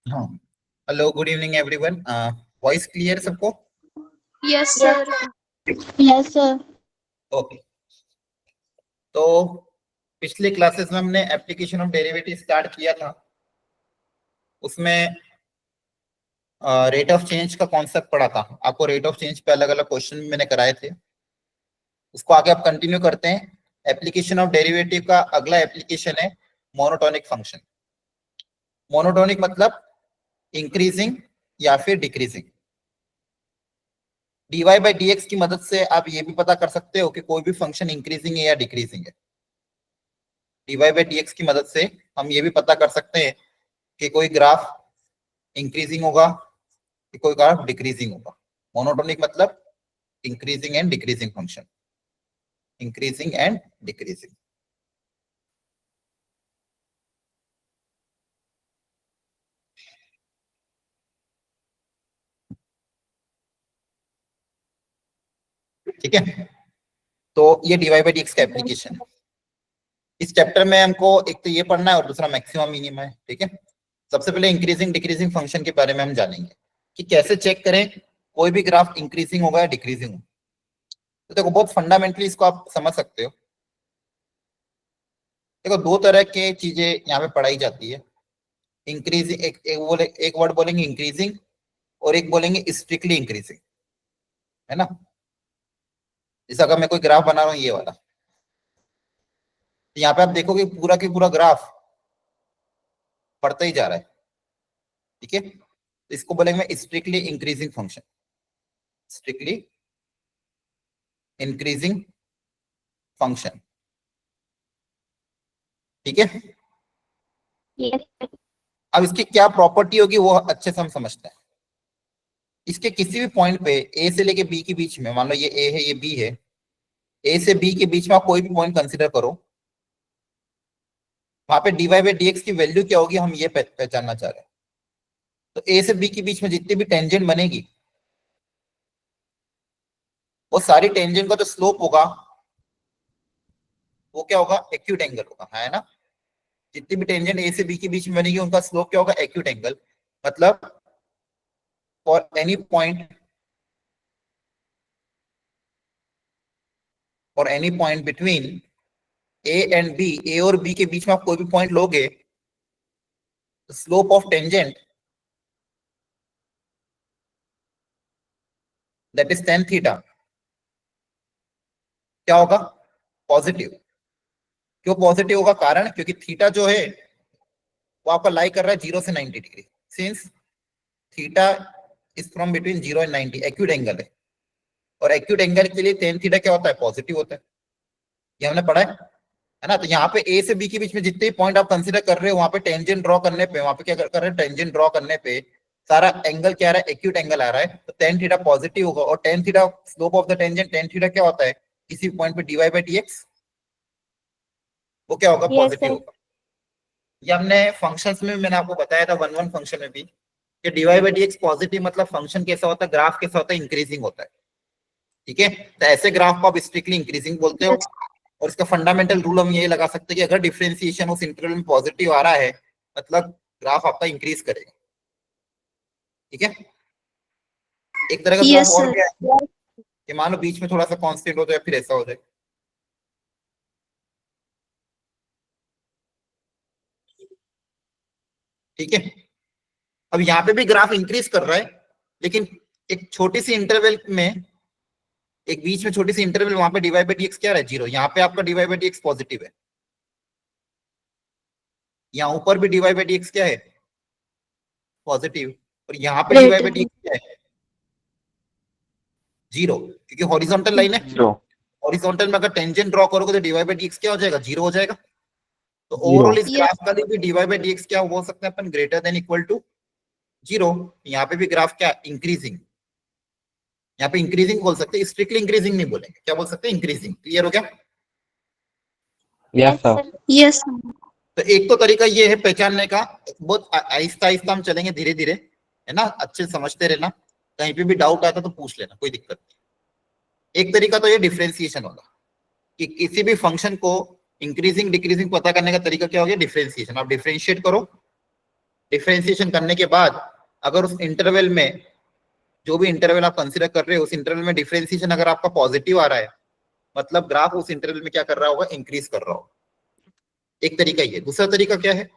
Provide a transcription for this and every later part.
हाँ, hello, good evening everyone. Voice clear सबको? Yes sir. Yes sir. Okay. तो पिछले क्लासेस में हमने एप्लीकेशन ऑफ डेरिवेटिव स्टार्ट किया था। उसमें रेट ऑफ चेंज का कॉन्सेप्ट पढ़ा था। आपको रेट ऑफ चेंज पे अलग अलग क्वेश्चन मैंने कराए थे। उसको आगे आप कंटिन्यू करते हैं। एप्लीकेशन ऑफ डेरिवेटिव का अगला एप्लीकेशन है मोनोटोनिक फंक्शन। मोनोटोनिक मतलब इंक्रीजिंग या फिर डिक्रीजिंग। dy बाई dx की मदद से आप ये भी पता कर सकते हो कि कोई भी फंक्शन इंक्रीजिंग है या डिक्रीजिंग है। dy बाई dx की मदद से हम ये भी पता कर सकते हैं कि कोई ग्राफ इंक्रीजिंग होगा कि कोई ग्राफ डिक्रीजिंग होगा। मोनोटोनिक मतलब increasing and decreasing function, increasing and decreasing. ठीक है, तो ये dy बाई dx का एप्लीकेशन है। इस चैप्टर में हमको एक तो ये पढ़ना है और दूसरा मैक्सिमम मिनिमम है। ठीक है, सबसे पहले इंक्रीजिंग डिक्रीजिंग फंक्शन के बारे में हम जानेंगे कि कैसे चेक करें कोई भी ग्राफ इंक्रीजिंग होगा या डिक्रीजिंग होगा। तो देखो, बहुत फंडामेंटली इसको आप समझ सकते हो। देखो, दो तरह के चीजें यहाँ पे पढ़ाई जाती है। इंक्रीजिंग एक वर्ड बोलेंगे इंक्रीजिंग और एक बोलेंगे स्ट्रिक्टली इंक्रीजिंग, है ना। जैसे अगर मैं कोई ग्राफ बना रहा हूँ ये वाला, तो यहाँ पे आप देखोगे पूरा की पूरा ग्राफ बढ़ता ही जा रहा है। ठीक है, तो इसको बोलेंगे strictly increasing function, strictly increasing function. ठीक है, यस। अब इसकी क्या प्रॉपर्टी होगी वो अच्छे से हम समझते हैं। इसके किसी भी पॉइंट पे ए से लेके बी के बीच में, मान लो ये ए है ये बी है, ए से बी के बीच में आप कोई भी पॉइंट कंसिडर करो, वहां पे dy बाई dx की वैल्यू क्या होगी हम ये पहचानना चाह रहे हैं। तो ए से बी के बीच में जितनी भी टेंजेंट बनेगी वो सारी टेंजेंट का जो स्लोप होगा वो क्या होगा, एक्यूट एंगल होगा, है ना। जितनी भी टेंजेंट ए से बी के बीच में बनेगी उनका स्लोप क्या होगा, एक्यूट एंगल। मतलब for any point, for any point between A and B, A और बी के बीच में आप कोई भी पॉइंट लोगे, slope of tangent that is tan theta क्या होगा, पॉजिटिव। क्यों पॉजिटिव होगा, कारण क्योंकि थीटा जो है वो आपका लाई कर रहा है 0 से 90 degree. Since theta is from between 0 and 90, acute angle है। और एक्यूट एंगल के लिए tan थीटा क्या होता है, पॉजिटिव होता है। ये हमने पढ़ा है ना। तो यहाँ पे ए से बी के बीच में जितने पॉइंट आप कंसीडर कर रहे हो वहां पे टेंजेंट ड्रॉ करने पे, वहां पे क्या कर रहे हैं, टेंजेंट ड्रॉ करने पे सारा एंगल क्या आ रहा है, एक्यूट एंगल आ रहा है। तो tan थीटा पॉजिटिव होगा। और tan theta slope of the tangent, tan theta क्या होता है, किसी पॉइंट पे dy बाई dx वो क्या होगा, यस पॉजिटिव सर। होगा। ये हमने फंक्शंस में मैंने आपको बताया था वन वन फंक्शन में भी कि dy बाई dx पॉजिटिव मतलब फंक्शन कैसा होता है, ग्राफ कैसा होता है, इंक्रीजिंग होता है। ठीक है, तो ऐसे ग्राफ को आप स्ट्रिक्टली इंक्रीजिंग बोलते हो। और इसका फंडामेंटल रूल हम ये लगा सकते हैं कि अगर डिफरेंशिएशन उस इंटरवल में पॉजिटिव आ रहा है मतलब ग्राफ आपका इंक्रीज करेगा। ठीक है, एक तरह का ग्राफ यस और सर। क्या है कि मान लो बीच में थोड़ा सा कांस्टेंट हो जाए फिर ऐसा हो जाए। ठीक है, अब यहाँ पे भी ग्राफ इंक्रीज कर रहा है, लेकिन एक छोटी सी इंटरवल में, एक बीच में छोटी सी इंटरवल, वहां पे dy बाई dx क्या है, 0। यहाँ पे आपका dy बाई dx पॉजिटिव है, यहाँ ऊपर भी dy बाई dx क्या है, पॉजिटिव। और यहाँ पे dy बाई dx क्या है, 0, क्योंकि हॉरिजॉन्टल लाइन है। हॉरिजॉन्टल में अगर टेंजेंट ड्रॉ करोगे तो dy बाई dx क्या हो जाएगा, 0 हो जाएगा। तो ओवरऑल इस ग्राफ का भी dy बाई dx क्या हो सकता है, अपन ग्रेटर देन इक्वल टू 0। यहाँ पे भी ग्राफ क्या, इंक्रीजिंग। यहाँ पे इंक्रीजिंग बोल सकते हैं, स्ट्रिक्टली इंक्रीजिंग नहीं बोलेंगे, क्या बोल सकते हैं, इंक्रीजिंग। क्लियर हो गया? Yes sir. यस तो एक तो तरीका ये है पहचानने का, बहुत आहिस्ता आहिस्ता हम चलेंगे, धीरे धीरे, है ना। अच्छे से समझते रहना, कहीं पे भी डाउट आता तो पूछ लेना, कोई दिक्कत नहीं। एक तरीका तो ये डिफरेंशिएशन होगा कि किसी भी फंक्शन को इंक्रीजिंग डिक्रीजिंग पता करने का तरीका क्या हो गया, डिफरेंशिएशन। आप डिफरेंशिएट करो डिफरेंशिएशन करने के बाद अगर उस इंटरवल में, जो भी इंटरवल आप कंसीडर कर रहे हो, उस इंटरवल में डिफरेंशिएशन अगर आपका पॉजिटिव आ रहा है, मतलब ग्राफ उस इंटरवल में क्या कर रहा होगा, इंक्रीज कर रहा होगा। एक तरीका ये। दूसरा तरीका क्या है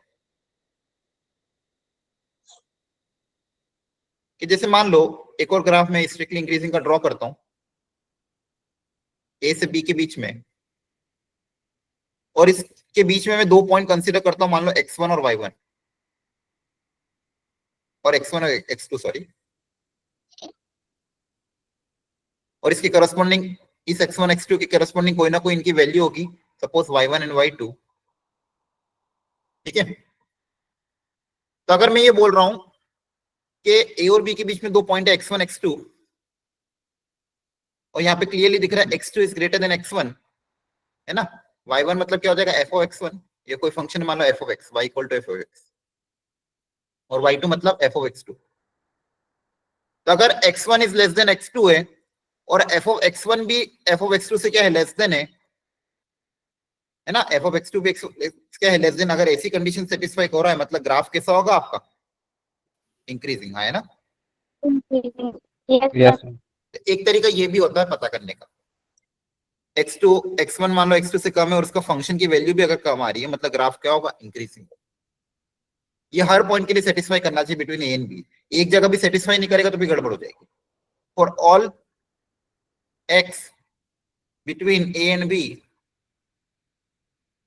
कि जैसे मान लो एक और ग्राफ में स्ट्रिक्टली इंक्रीजिंग का ड्रॉ करता हूं ए से बी के बीच में, और इसके बीच में मैं 2 पॉइंट कंसीडर करता हूं, मान लो x1 और y1 और x1 और x2 सॉरी, और इसके करस्पॉन्डिंग, इस x1 x2 के करस्पॉन्डिंग कोई ना कोई इनकी वैल्यू होगी, सपोज y1 एंड y2, ठीक है। तो अगर मैं ये बोल रहा हूं कि ए और बी के बीच में 2 पॉइंट है x1 x2, और यहाँ पे क्लियरली दिख रहा है x2 is greater than x1, है ना। y1 मतलब क्या हो जाएगा, f of x1, ये कोई फंक्शन मान लो f of x, y equal to f of x, और y2 मतलब f of x2। तो अगर x1 is less than x2 है और f of x1 भी f of x2 से क्या है, लेस देन है ना, f of x2 भी क्या है, लेस देन। अगर ऐसी कंडीशन सेटिस्फाई हो रहा है, मतलब ग्राफ कैसा होगा आपका, इंक्रीजिंग, है ना। Yes, sir. एक तरीका ये भी होता है पता करने का, x2 x1 मान लो x2 से कम है और उसका फंक्शन की वैल्यू भी अगर कम आ रही है, मतलब ग्राफ क्या होगा, इंक्रीजिंग। ये हर पॉइंट के लिए सेटिस्फाई करना चाहिए बिटवीन ए एंड बी। एक जगह भी सेटिस्फाई नहीं करेगा तो भी गड़बड़ हो जाएगी। For all x between A and B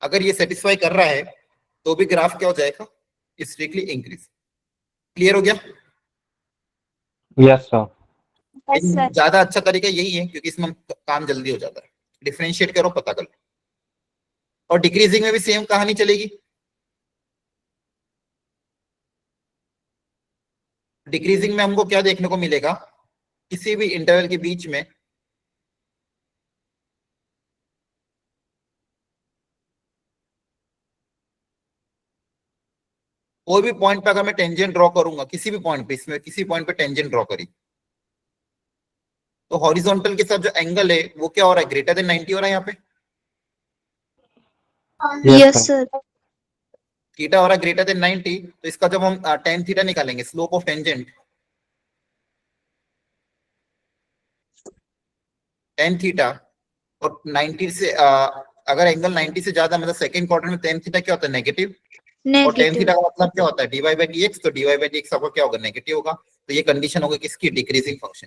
अगर ये सेटिस्फाई कर रहा है तो भी ग्राफ क्या हो जाएगा, स्ट्रिक्टली इंक्रीज। क्लियर हो गया। Yes, sir. Yes, sir. ज्यादा अच्छा तरीका यही है क्योंकि इसमें काम जल्दी हो जाता है। डिफरेंशिएट करो, पता कर लो। और डिक्रीजिंग में भी सेम कहानी चलेगी। डिक्रीजिंग में हमको क्या देखने को मिलेगा, किसी भी इंटरवल के बीच में कोई भी पॉइंट पे अगर मैं टेंजेंट ड्रॉ करूंगा, किसी भी पॉइंट पे, इसमें किसी पॉइंट पे टेंजेंट ड्रॉ करी, तो हॉरिजॉन्टल के साथ जो एंगल है वो क्या हो रहा है, ग्रेटर देन 90 हो रहा है। यहाँ पे Yes, sir. थीटा हो रहा है ग्रेटर देन 90, तो इसका जब हम tan थीटा निकालेंगे, slope of tangent tan theta, और 90 से अगर एंगल 90 से ज्यादा, मतलब सेकंड क्वार्टर में tan थीटा क्या होता है, नेगेटिव। और tan Negative. थीटा का मतलब क्या होता है, dy by dx, तो dy by dx आपका क्या होगा, नेगेटिव होगा। तो ये कंडीशन होगी किसकी, डिक्रीजिंग फंक्शन।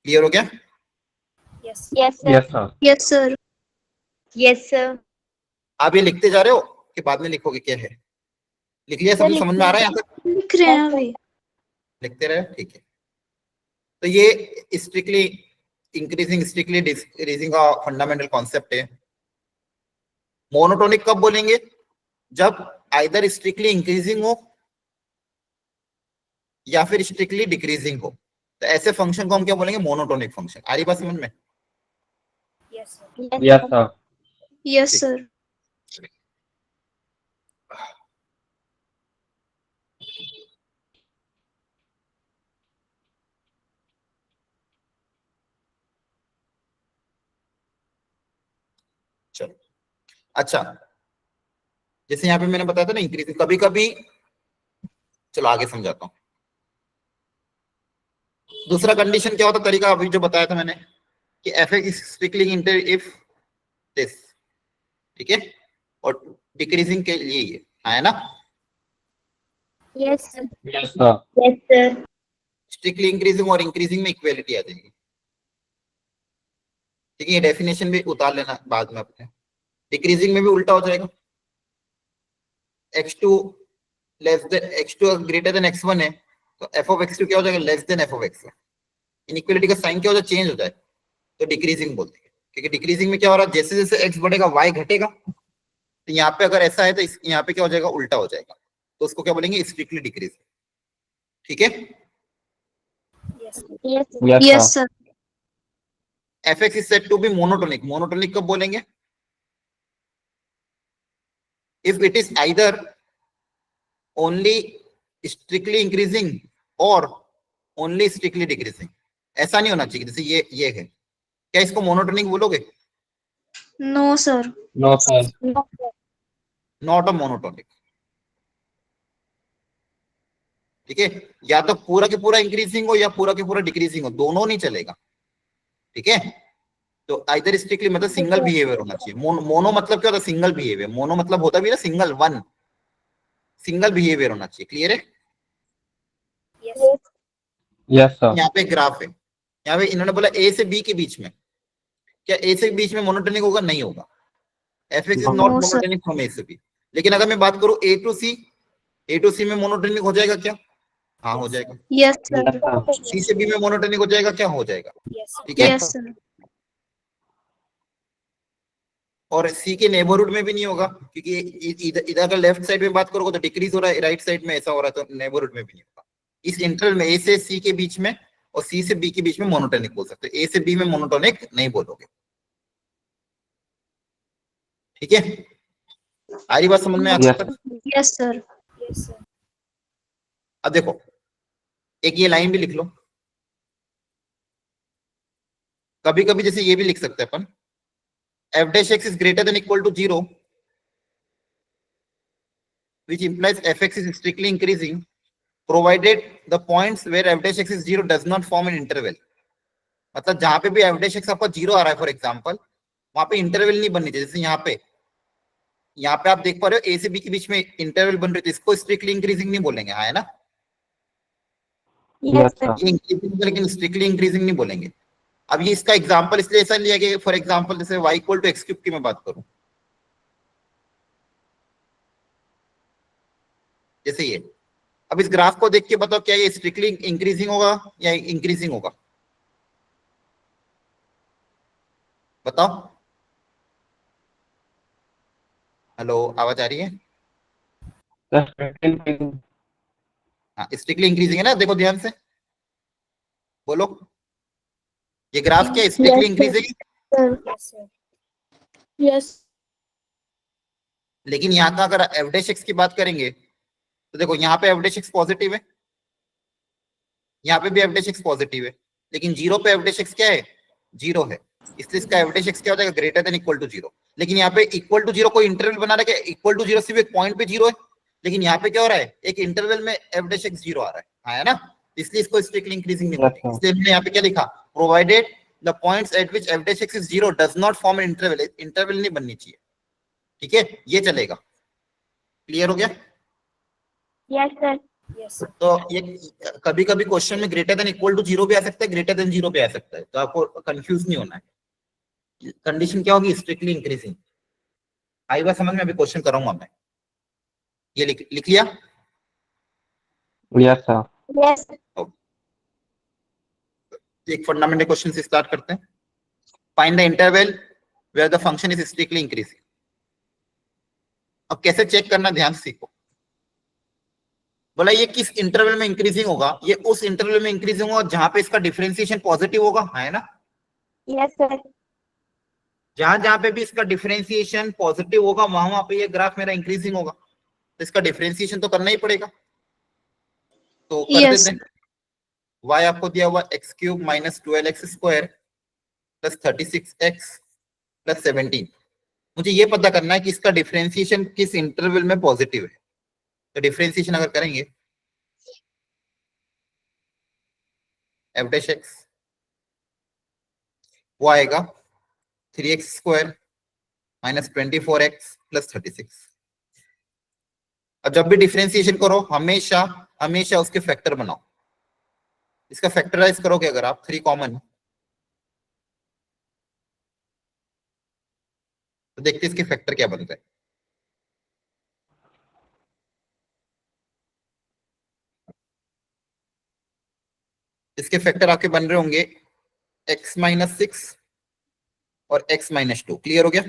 क्लियर हो गया। Yes, sir. Yes, sir. Yes, sir. Yes, sir. आप ये लिखते जा रहे हो कि बाद में लिखोगे, क्या है, लिख लिया, सब समझ में आ रहा है यहाँ तक, लिख रहे हैं अभी। लिखते रहे, ठीक है। तो ये स्ट्रिक्टली इंक्रीजिंग स्ट्रिक्टली डिक्रीजिंग का फंडामेंटल कॉन्सेप्ट है। मोनोटोनिक कब बोलेंगे, जब आइदर स्ट्रिक्टली इंक्रीजिंग हो या फिर स्ट्रिक्टली डिक्रीजिंग हो, तो ऐसे फंक्शन को हम क्या बोलेंगे, मोनोटोनिक फंक्शन। आ रही बात समझ में। Yes, sir. Yes, sir. Yes, sir. चलो अच्छा, जैसे यहाँ पे मैंने बताया था ना इंक्रीजिंग, कभी कभी, चलो आगे समझाता हूँ। दूसरा कंडीशन क्या होता, तरीका अभी जो बताया था मैंने, कि F is strictly inter if this, ठीक है। और डिक्रीजिंग के लिए ये है ना, Yes, sir. Yes, sir. Yes, sir. Strictly increasing और इंक्रीजिंग में इक्वेलिटी आ जाएगी, ठीक है। ये डेफिनेशन भी उतार लेना बाद में अपने। डिक्रीजिंग में भी उल्टा हो जाएगा, x2 less than, x2 greater than x1 है, तो f of x2 क्या हो जाएगा, less than f of x1। Inequality का साइन क्या हो जाए, चेंज हो जाए, तो डिक्रीजिंग बोलते हैं। क्योंकि डिक्रीजिंग में क्या हो रहा है, जैसे जैसे x बढ़ेगा y घटेगा। तो यहाँ पे अगर ऐसा है तो यहाँ पे क्या हो जाएगा, उल्टा हो जाएगा, तो उसको क्या बोलेंगे, स्ट्रिक्टली डिक्रीजिंग, ठीक है। Yes, sir. Yes, Yes, sir. sir. fx is said to be monotonic। Monotonic कब बोलेंगे, if it is either only strictly increasing or only strictly decreasing। ऐसा नहीं होना चाहिए, जैसे ये है, क्या इसको मोनोटोनिक बोलोगे, No, sir. No, sir. No, sir. Not a monotonic. ठीक है, या तो पूरा के पूरा इंक्रीजिंग हो या पूरा के पूरा डिक्रीजिंग हो, दोनों नहीं चलेगा। ठीक है, तो आइदर स्ट्रिक्टली मतलब सिंगल बिहेवियर होना चाहिए। मोनो मतलब क्या होता है? Single behaviour. मोनो मतलब होता भी ना सिंगल, वन, सिंगल बिहेवियर होना चाहिए। क्लियर है? Yes, sir. Yes, sir. यहाँ पे ग्राफ है, यहाँ पे इन्होंने बोला ए से बी के बीच में, क्या ए से बीच में मोनोटोनिक होगा? नहीं होगा। F X is not No, sir. Monotonic from A से बी। लेकिन अगर मैं बात करूं ए टू सी, ए टू सी में मोनोटोनिक हो जाएगा क्या? हाँ हो जाएगा। Yes, sir. Yes, sir. सी से बी में मोनोटोनिक हो जाएगा क्या? हो जाएगा। Yes, sir. ठीक है, Yes, sir. और सी के नेबरहुड में भी नहीं होगा, क्योंकि इधर इधर अगर लेफ्ट साइड में बात करोगे तो डिक्रीज हो रहा है, राइट साइड में ऐसा हो रहा है, तो नेबरहुड में भी नहीं होगा। इस इंटरवल में ए से सी के बीच में और सी से बी के बीच में मोनोटोनिक बोल सकते हो, ए से बी में मोनोटोनिक नहीं बोलोगे। ठीक है, आ रही बात समझ में? Yes. आपको Yes, sir. Yes, sir. अब देखो, एक ये लाइन भी लिख लो। कभी कभी जैसे ये भी लिख सकते हैं अपन, f dash x is greater than equal to 0, which implies fx is strictly increasing provided the points where f dash x is 0 does not form an interval। मतलब जहां पे भी f dash x आपका 0 आ रहा है फॉर एग्जांपल, वहां पे interval नहीं बननी चाहिए। जैसे यहाँ पे आप देख पा रहे हो ए से बी के बीच में इंटरवल बन रही है, तो इसको स्ट्रिक्टली इंक्रीजिंग नहीं बोलेंगे, हाँ है ना? Yes, sir. ये इंक्रीजिंग लेकिन स्ट्रिक्टली इंक्रीजिंग नहीं बोलेंगे। अब ये इसका एग्जांपल इसलिए ऐसा लिया कि फॉर एग्जांपल जैसे y equal to x cube की मैं बात करूं, जैसे ये, अब इस ग्राफ को देख के बताओ क्या ये स्ट्रिक्टली इंक्रीजिंग होगा या इंक्रीजिंग होगा? बताओ। हेलो, आवाज आ रही है? That's 15. हाँ, स्ट्रिक्टली इंक्रीजिंग है ना, देखो ध्यान से बोलो। ये ग्राफ क्या strictly increasing? Sir. Yes, sir. Yes. लेकिन यहाँ का अगर एफ डैश एक्स की बात करेंगे तो देखो यहाँ पे एफ डैश एक्स पॉजिटिव है, यहाँ पे भी एफ डैश एक्स पॉजिटिव है, लेकिन जीरो पे एफ डैश एक्स क्या है? जीरो है, इसलिए इसका एफ डैश एक्स क्या हो जाएगा? Greater than equal to zero. लेकिन यहाँ पे इक्वल टू जीरो कोई इंटरवल बना रहा है, इक्वल टू जीरो सिर्फ एक पॉइंट पे जीरो है, लेकिन यहाँ पे क्या हो रहा है? एक इंटरवल में एफ डैश एक्स जीरो आ रहा है, हाँ है ना? इसलिए इसको स्ट्रिक्टली इंक्रीजिंग नहीं बोलते। इसलिए हमने यहाँ पे क्या लिखा? Provided the points at which F dash x is zero does not form an interval, interval नहीं बननी चाहिए। ठीक है, ये चलेगा। क्लियर हो गया? Yes, sir. Yes, sir. तो ये कभी कभी क्वेश्चन में greater than equal to zero भी आ सकता है, ग्रेटर देन जीरो भी आ सकता है, तो आपको कंफ्यूज नहीं होना है। कंडीशन क्या होगी? Strictly increasing. आई बात समझ में? अभी क्वेश्चन करूंगा मैं, ये लिख लिया? Yes, sir. Yes, sir. एक फंडामेंटल क्वेश्चन से स्टार्ट करते हैं। Find the interval where the function is strictly increasing. अब कैसे चेक करना, ध्यान से सीखो। बोला ये किस इंटरवल में इंक्रीजिंग होगा? ये उस इंटरवल में इंक्रीजिंग होगा जहां पे इसका डिफरेंशिएशन पॉजिटिव होगा, है ना? Yes, sir. जहां जहां पे भी इसका डिफरेंशिएशन पॉजिटिव होगा वहां वहां पे ये ग्राफ मेरा इंक्रीजिंग होगा, तो इसका डिफरेंशिएशन तो करना ही पड़ेगा। तो कर Yes. देते हैं। y आपको दिया हुआ x cube minus 12x square plus 36x plus 17। मुझे ये पता करना है कि इसका डिफरेंशिएशन किस इंटरवल में पॉजिटिव है। तो डिफरेंशिएशन अगर करेंगे एफ डैश एक्स, वो आएगा 3x square minus 24x plus 36। अब जब भी डिफरेंशिएशन करो हमेशा हमेशा उसके फैक्टर बनाओ। इसका फैक्टराइज करोगे अगर आप 3 कॉमन, तो देखते इसके फैक्टर क्या बनता है। इसके फैक्टर आपके बन रहे होंगे x माइनस 6 और x माइनस 2। क्लियर हो गया?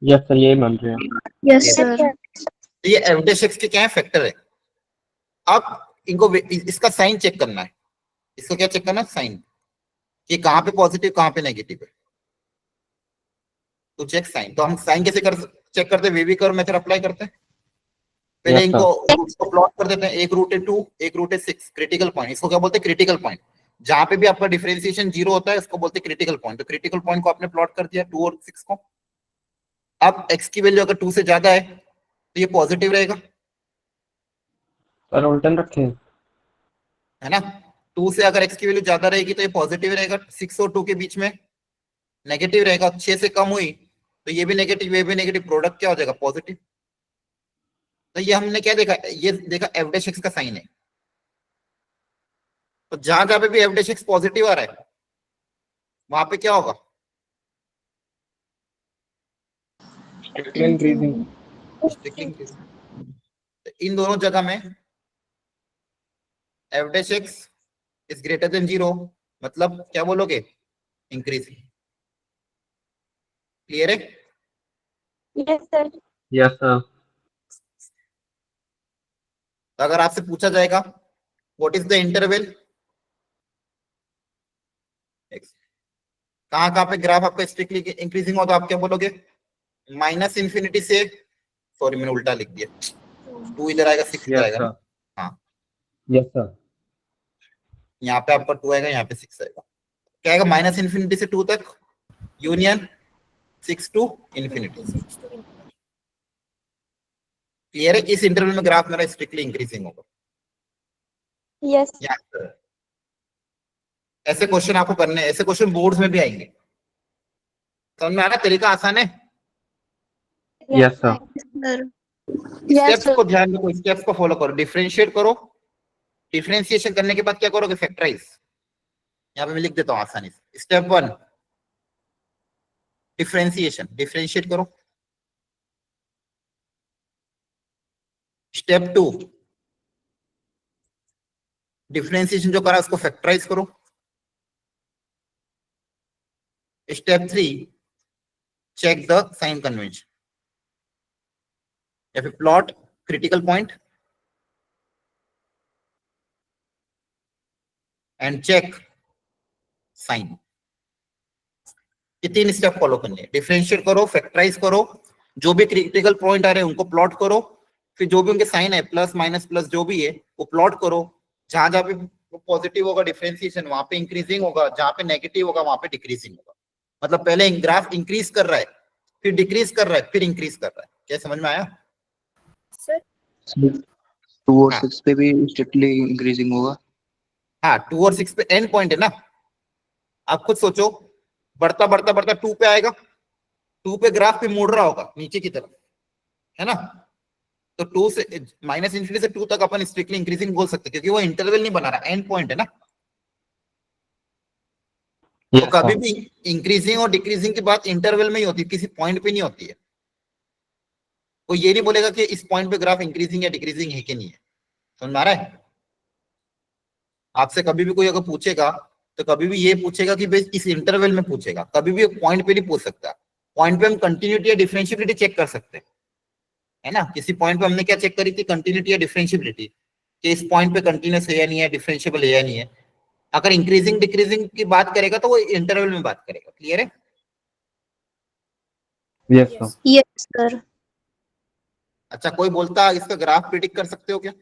Yes, sir. यही मान रहे हैं। Yes, sir. तो ये एफ डैश एक्स के क्या है? फैक्टर है। अब इनको इसका साइन चेक करना है। इसको क्या चेक करना है? साइन, कि कहां पे पॉजिटिव कहां पे नेगेटिव है। तो चेक साइन, तो हम साइन कैसे चेक करते हैं? वी कर्व मेथड अप्लाई करते हैं। पहले Yes, sir. इनको रूट्स को प्लॉट कर देते हैं, एक रूट है 2, एक रूट है 6, क्रिटिकल पॉइंट। इसको क्या बोलते हैं? Critical point. जहां पे भी आपका डिफरेंशिएशन 0 होता है उसको बोलते हैं क्रिटिकल पॉइंट। तो क्रिटिकल पॉइंट को आपने प्लॉट कर दिया 2 और 6 को। अब x की वैल्यू अगर 2 से ज्यादा है तो ये पॉजिटिव रहेगा, सर उल्टन रखे। है ना। 2 से अगर x की वैल्यू ज्यादा रहेगी तो ये पॉजिटिव रहेगा, 6 और 2 के बीच में नेगेटिव रहेगा। 6 से कम हुई तो ये भी नेगेटिव, ये भी नेगेटिव, प्रोडक्ट क्या हो जाएगा? पॉजिटिव। तो ये हमने क्या देखा, ये देखा एफ डैश एक्स का साइन है। तो जहां जहां पे भी एफ डैश एक्स पॉजिटिव आ रहा है वहां पे क्या होगा? Strictly increasing. Strictly increasing. तो इन दोनों जगह में F dash x is greater than 0, मतलब क्या बोलोगे? इंक्रीजिंग। क्लियर है? Yes, sir. Yes sir. तो अगर आपसे पूछा जाएगा व्हाट इज द इंटरवल, कहां कहां पे ग्राफ आपका स्ट्रिक्टली इंक्रीजिंग हो, तो आप क्या बोलोगे? माइनस इंफिनिटी से, सॉरी मैंने उल्टा लिख दिया, 2 इधर आएगा 6 इधर यस आएगा ना। सर। हाँ, यस सर। यहाँ पे आपका 2 आएगा, यहाँ पे 6 आएगा। क्या आएगा? माइनस इंफिनिटी से 2 तक यूनियन 6 टू इंफिनिटी। क्लियर है? इस इंटरवल में ग्राफ मेरा स्ट्रिक्टली इंक्रीजिंग होगा। Yes. यहाँ ऐसे क्वेश्चन आपको करने हैं, ऐसे क्वेश्चन बोर्ड्स में भी आएंगे। समझ में आ रहा है? तरीका आसान है। Yes sir. Sir. Yes, steps sir. को ध्यान रखो, स्टेप्स को फॉलो करो, डिफरेंशिएट करो। डिफरेंशिएशन करने के बाद क्या करोगे? फैक्टराइज। यहाँ पे मैं लिख देता हूँ आसानी से। स्टेप 1 डिफरेंशिएशन, डिफरेंशिएट करो। स्टेप 2 डिफरेंशिएशन जो करा उसको फैक्टराइज करो। Step 3 check the sign convention, या फिर plot critical point and check sign. ये 3 स्टेप फॉलो करने हैं। डिफरेंशिएट करो, फैक्टराइज करो, जो भी क्रिटिकल पॉइंट आ रहे हैं उनको प्लॉट करो, फिर जो भी उनके साइन है प्लस माइनस प्लस जो भी है वो प्लॉट करो। जहां जहां पे पॉजिटिव होगा डिफरेंशिएशन वहां पे इंक्रीजिंग होगा, जहां पे नेगेटिव होगा वहां पे डिक्रीजिंग होगा। मतलब पहले ग्राफ इंक्रीज कर रहा है, फिर डिक्रीज कर रहा है, फिर इंक्रीज कर रहा है। क्या समझ में आया? Sir. 2 और हाँ 6 पे भी स्ट्रिक्टली इंक्रीजिंग होगा। हाँ, 2 और 6 पे एंड पॉइंट है ना। आप खुद सोचो, बढ़ता बढ़ता बढ़ता 2 पे आएगा, 2 पे ग्राफ पे मुड़ रहा होगा नीचे की तरफ, है ना। तो 2 से माइनस इंफिनिटी से 2 तक अपन स्ट्रिक्टली इंक्रीजिंग बोल सकते हैं, क्योंकि वो इंटरवल नहीं बना रहा, एंड पॉइंट है ना। तो यस कभी सर। भी इंक्रीजिंग और डिक्रीजिंग की बात इंटरवल में ही होती है, किसी पॉइंट पे नहीं होती है। वो ये नहीं बोलेगा कि इस पॉइंट पे ग्राफ इंक्रीजिंग या डिक्रीजिंग है कि नहीं है। समझ में आ रहा है? आपसे कभी भी कोई अगर पूछेगा तो कभी भी ये पूछेगा कि भाई इस इंटरवल में पूछेगा, कभी भी पॉइंट पे नहीं पूछ सकता। पॉइंट पे हम कंटिन्यूटी या डिफरेंशियबिलिटी चेक कर सकते हैं, है ना। किसी पॉइंट पे हमने क्या चेक करी थी? कंटिन्यूटी या डिफरेंशियबिलिटी, कि इस पॉइंट पे कंटिन्यूस है या नहीं है, डिफरेंशियबल है या नहीं है। अगर इंक्रीजिंग डिक्रीजिंग की बात करेगा तो वो इंटरवल में बात करेगा। क्लियर है? Yes sir. Yes, sir. अच्छा, कोई बोलता इसका ग्राफ प्रिडिक्ट कर सकते हो क्या?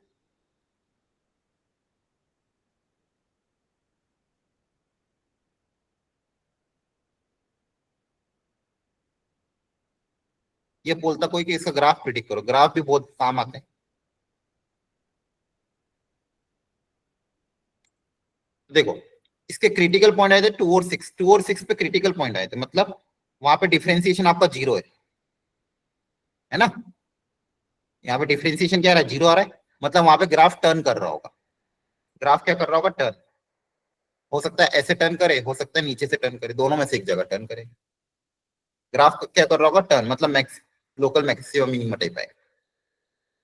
ये बोलता कोई कि इसका ग्राफ प्रिडिक्ट करो? ग्राफ भी बहुत काम आते हैं। देखो, इसके क्रिटिकल पॉइंट आए थे 2 और 6, 2 और 6 पे क्रिटिकल पॉइंट आए थे, मतलब वहां पे डिफरेंशिएशन आपका 0 है ना। यहाँ पे डिफरेंशिएशन क्या आ रहा है? 0 आ रहा है, मतलब वहां पे ग्राफ टर्न कर रहा होगा। ग्राफ क्या कर रहा होगा? टर्न। हो सकता है ऐसे टर्न करे, हो सकता है नीचे से टर्न करे, दोनों में से एक जगह टर्न करे। ग्राफ क्या कर रहा होगा? टर्न, मतलब max, local maximum minimum type आएगा।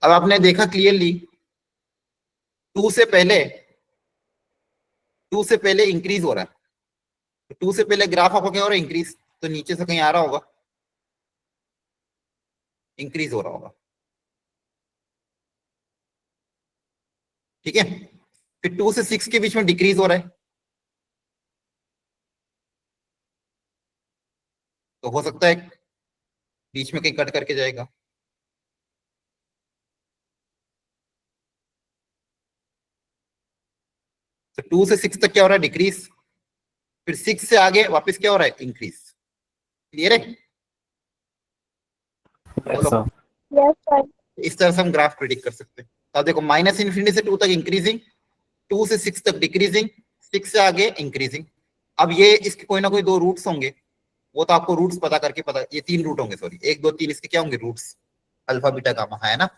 अब आपने देखा क्लियरली 2 से पहले, 2 से पहले इंक्रीज हो रहा है। 2 से पहले ग्राफ आपको क्या हो रहा है? इंक्रीज। तो नीचे से कहीं आ रहा होगा, इंक्रीज हो रहा होगा। ठीक है। फिर 2 से 6 के बीच में डिक्रीज हो रहा है, तो हो सकता है बीच में कहीं कट करके जाएगा। तो 2 से 6 तक क्या हो रहा है, डिक्रीज, फिर 6 से आगे वापस क्या हो रहा है, इंक्रीज। क्लियर है? Yes, sir. Yes, sir. इस तरह से हम ग्राफ प्रिडिक्ट कर सकते हैं। अब देखो माइनस इन्फिनिटी से 2 तक इंक्रीजिंग, 2 से 6 तक डिक्रीजिंग, 6 से आगे इंक्रीजिंग। अब ये इसके कोई ना कोई दो रूट्स होंगे, वो तो आपको रूट्स पता करके पता, ये 3 रूट होंगे, सॉरी 1 2 3, इसके क्या होंगे रूट्स, अल्फा बीटा गामा, है ना?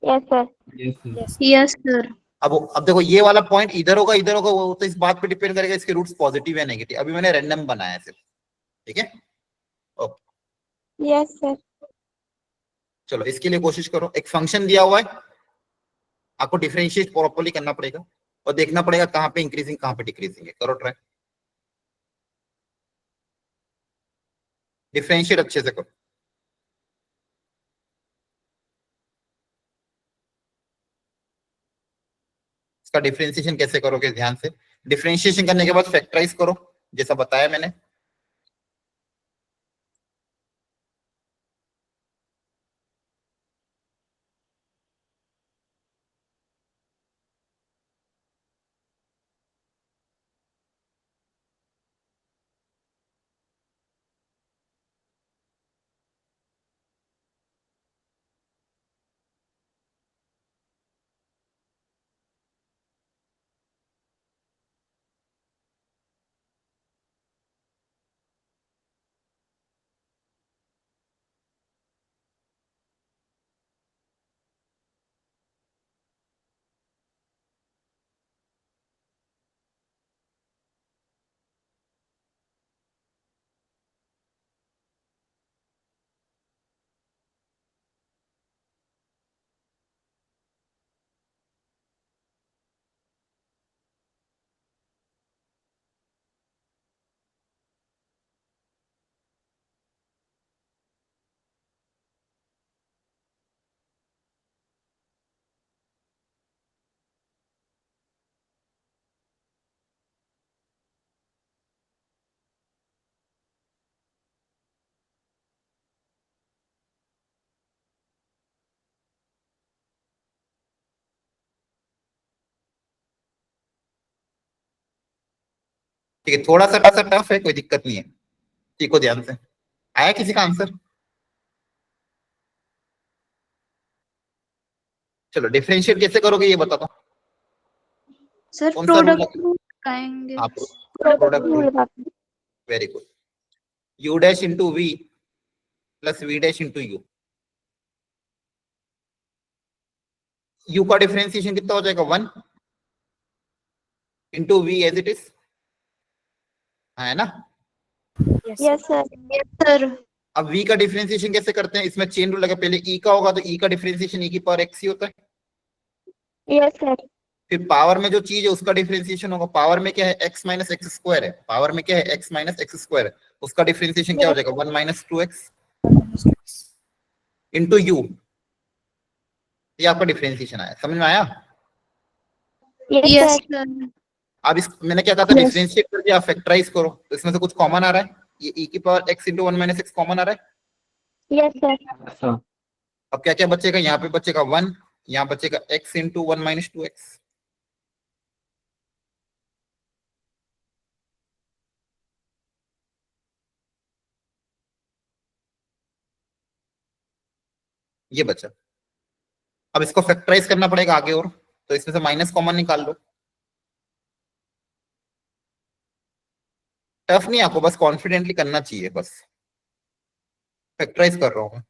Yes, sir. Yes, sir. Yes, sir. अब देखो ये वाला पॉइंट इधर होगा इधर होगा, वो तो इस बात पे डिपेंड करेगा इसके रूट्स पॉजिटिव या नेगेटिव। अभी मैंने रैंडम बनाया है सिर्फ, ठीक है? Okay, Yes, sir. चलो इसके लिए कोशिश करो। एक फंक्शन दिया हुआ है, आपको डिफरेंशिएट प्रॉपर्ली करना पड़ेगा और देखना पड़ेगा कहाँ पे इंक्रीजिंग कहाँ पे डिक्रीजिंग है। करो ट्राई, डिफरेंशिएट अच्छे से करो। इसका डिफरेंशिएशन कैसे करोगे, ध्यान से। डिफरेंशिएशन करने के बाद फैक्टराइज करो, जैसा बताया मैंने। ठीक है, थोड़ा सा टफ है, कोई दिक्कत नहीं है, ठीक हो ध्यान से। आया किसी का आंसर? चलो डिफरेंशिएट कैसे करोगे ये बता दो। सर कौन सा रूल प्रोडक्ट रूल लगाएंगे। आप? Product प्रोडक्ट rule रूल, लगाते हैं। Very good. u dash into v plus v dash into u, u का डिफरेंशिएशन कितना हो जाएगा, 1 into v as it is, है ना? Yes, sir. Yes, sir. अब v का डिफरेंशिएशन कैसे करते हैं, इसमें चेन रूल लगा, पहले e का होगा तो e का डिफरेंशिएशन e की पावर x ही होता है। Yes, sir. फिर पावर में जो चीज है उसका डिफरेंशिएशन होगा, पावर में क्या है, x माइनस एक्स स्क्वायर है, पावर में क्या है, x माइनस एक्स स्क्वायर है, उसका डिफरेंशिएशन क्या हो जाएगा, 1 माइनस 2x इंटू यू। ये आपका डिफरेंशिएशन आया, समझ में आया? Yes, Yes, sir. sir. अब इस मैंने क्या कहा था, Yes. डिफरेंशिएट करके आप फैक्टराइज करो, तो इसमें से कुछ कॉमन आ रहा है, ये e की power x into 1 minus X common आ रहा है। Yes, sir. Yes, sir. अब क्या क्या बचेगा, यहाँ पे बचेगा 1, यहाँ बचेगा x इंटू 1 माइनस 2x। ये बचा। अब इसको फैक्टराइज करना पड़ेगा आगे और, तो इसमें से माइनस कॉमन निकाल लो। टफ नहीं, आपको बस कॉन्फिडेंटली करना चाहिए, बस फैक्टराइज कर रहा हूं मैं।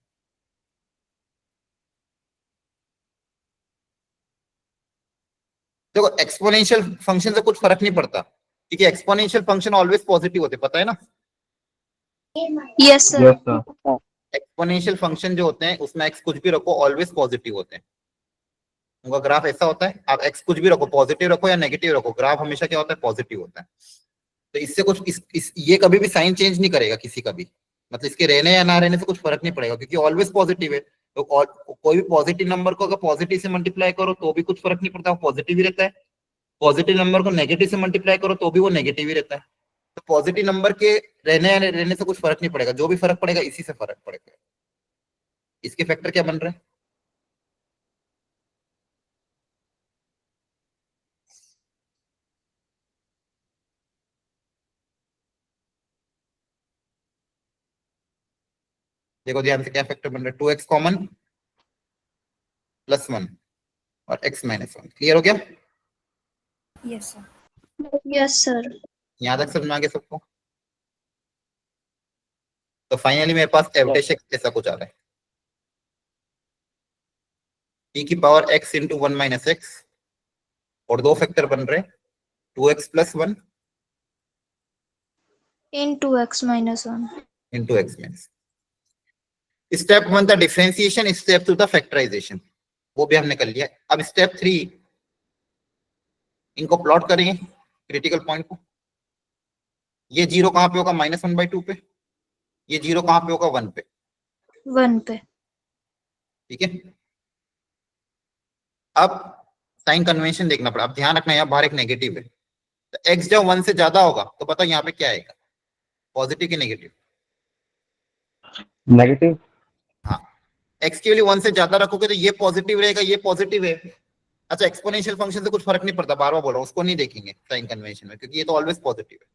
देखो एक्सपोनेंशियल फंक्शन से कुछ फर्क नहीं पड़ता, क्योंकि एक्सपोनेंशियल फंक्शन ऑलवेज पॉजिटिव होते, पता है ना? Yes, sir. Yes, sir. Exponential function जो होते हैं उसमें x कुछ भी रखो ऑलवेज पॉजिटिव होते हैं। उनका ग्राफ ऐसा होता है, आप x कुछ भी रखो, पॉजिटिव रखो या नेगेटिव रखो, ग्राफ हमेशा क्या होता है, पॉजिटिव होता है। तो इससे कुछ ये कभी भी साइन चेंज नहीं करेगा किसी का भी, मतलब इसके रहने या ना रहने से कुछ फर्क नहीं पड़ेगा, क्योंकि ऑलवेज पॉजिटिव है। तो कोई भी पॉजिटिव नंबर को अगर पॉजिटिव से मल्टीप्लाई करो तो भी कुछ फर्क नहीं पड़ता, वो पॉजिटिव ही रहता है। पॉजिटिव नंबर को नेगेटिव से मल्टीप्लाई करो तो भी वो नेगेटिव ही रहता है। तो पॉजिटिव नंबर के रहने या रहने से कुछ फर्क नहीं पड़ेगा, जो भी फर्क पड़ेगा इसी से फर्क पड़ेगा। इसके फैक्टर क्या बन रहे हैं, देखो ध्यान से क्या फैक्टर बन रहा है, 2x कॉमन +1 और x -1। क्लियर हो गया? Yes sir. यहां तक समझ में आ गया सबको? तो फाइनली मेरे पास एवरेज x ऐसा कुछ आ रहा है, e की power x into 1 minus x, और दो फैक्टर बन रहे 2x +1 into x minus 1. Into x minus. Step 1 था डिफरेंशिएशन, स्टेप 2 था फैक्टराइजेशन, वो भी हमने कर लिया। अब स्टेप 3 इनको प्लॉट करेंगे क्रिटिकल पॉइंट को। ये जीरो कहां पे होगा, -1/2 पे। ये जीरो कहां पे होगा, 1 पे। 1 पे। ठीक है, अब साइन कन्वेंशन देखना पड़ा। अब ध्यान रखना यहाँ बाहर एक नेगेटिव है, तो x जब 1 से ज्यादा होगा तो पता यहाँ पे क्या आएगा, पॉजिटिव की नेगेटिव? नेगेटिव। हाँ, x की वैल्यू 1 से ज्यादा रखोगे तो ये पॉजिटिव रहेगा, ये पॉजिटिव है। अच्छा, एक्सपोनेंशियल फंक्शन से कुछ फर्क नहीं पड़ता, बार बार बोल रहा हूँ, उसको नहीं देखेंगे साइन कन्वेंशन में, क्योंकि ये तो ऑलवेज पॉजिटिव है।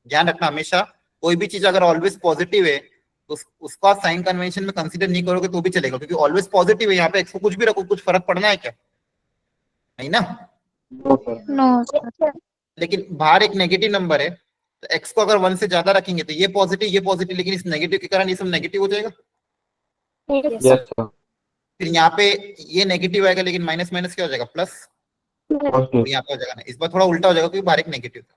ध्यान रखना हमेशा, कोई भी चीज अगर ऑलवेज पॉजिटिव है तो उसको आप साइन कन्वेंशन में कंसीडर नहीं करोगे तो भी चलेगा, क्योंकि ऑलवेज पॉजिटिव है। यहाँ पे x को कुछ भी रखो, कुछ फर्क पड़ना है क्या? नहीं ना। No sir. No Yes, sir. sir. लेकिन बाहर एक नेगेटिव नंबर है, तो x को अगर 1 से ज्यादा रखेंगे तो ये पॉजिटिव, लेकिन इस नेगेटिव के कारण ये सब नेगेटिव हो जाएगा। Yes, yes sir. फिर यहाँ पे ये नेगेटिव आएगा, लेकिन माइनस माइनस क्या हो जाएगा, प्लस। पॉजिटिव। तो यहाँ पे हो जाएगा ना, इस बार थोड़ा उल्टा हो जाएगा क्योंकि बाहर एक नेगेटिव था।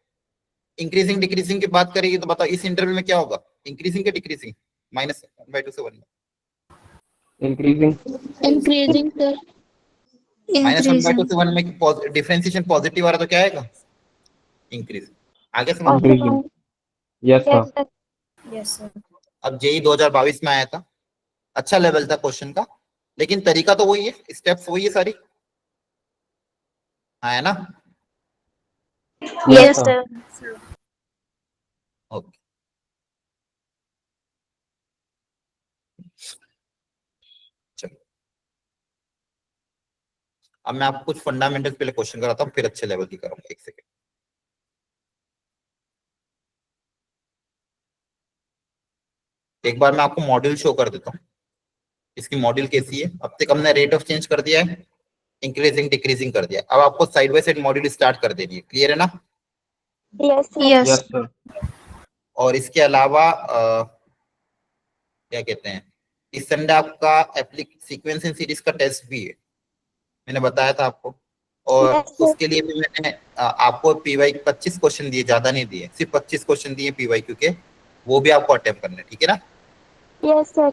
इंक्रीजिंग डिक्रीजिंग की बात करेगी तो बताओ इस इंटरवल में क्या होगा, इंक्रीजिंग के डिक्रीजिंग? -1/2 से 1। इंक्रीजिंग। Increasing sir. -1/2 इंक्रीजिंग। से 1 में डिफरेंशिएशन पॉजिटिव आ रहा तो क्या आएगा, इंक्रीज। आगे समझ में? Increasing. Yes sir. yes, sir. Yes sir. अब जेई 2022 में आया था, अच्छा लेवल था क्वेश्चन का, लेकिन तरीका तो वही है, स्टेप्स वही है सारी, हाँ है ना? Yes yes sir. Sir. Okay, चलो अब मैं आपको कुछ फंडामेंटल पहले क्वेश्चन कराता हूँ, फिर अच्छे लेवल की करूंगा। एक सेकेंड, एक बार मैं आपको मॉड्यूल शो कर देता हूँ। इसकी मॉड्यूल कैसी है, अब तक हमने रेट ऑफ चेंज कर दिया है, इंक्रीजिंग डिक्रीजिंग कर दिया, अब आपको side by side module start कर देनी है। क्लियर है ना? Yes, sir. Yes. Yes sir. और इसके अलावा क्या कहते हैं, इस संडे आपका एप्लिक सीक्वेंस इन सीरीज का टेस्ट भी है, मैंने बताया था आपको। और Yes, sir. उसके लिए भी मैंने आपको पीवाई 25 क्वेश्चन दिए, ज्यादा नहीं दिए, सिर्फ 25 क्वेश्चन दिए पीवाई क्यू के, वो भी आपको अटेम्प्ट करने, ठीक है ना? Yes, sir.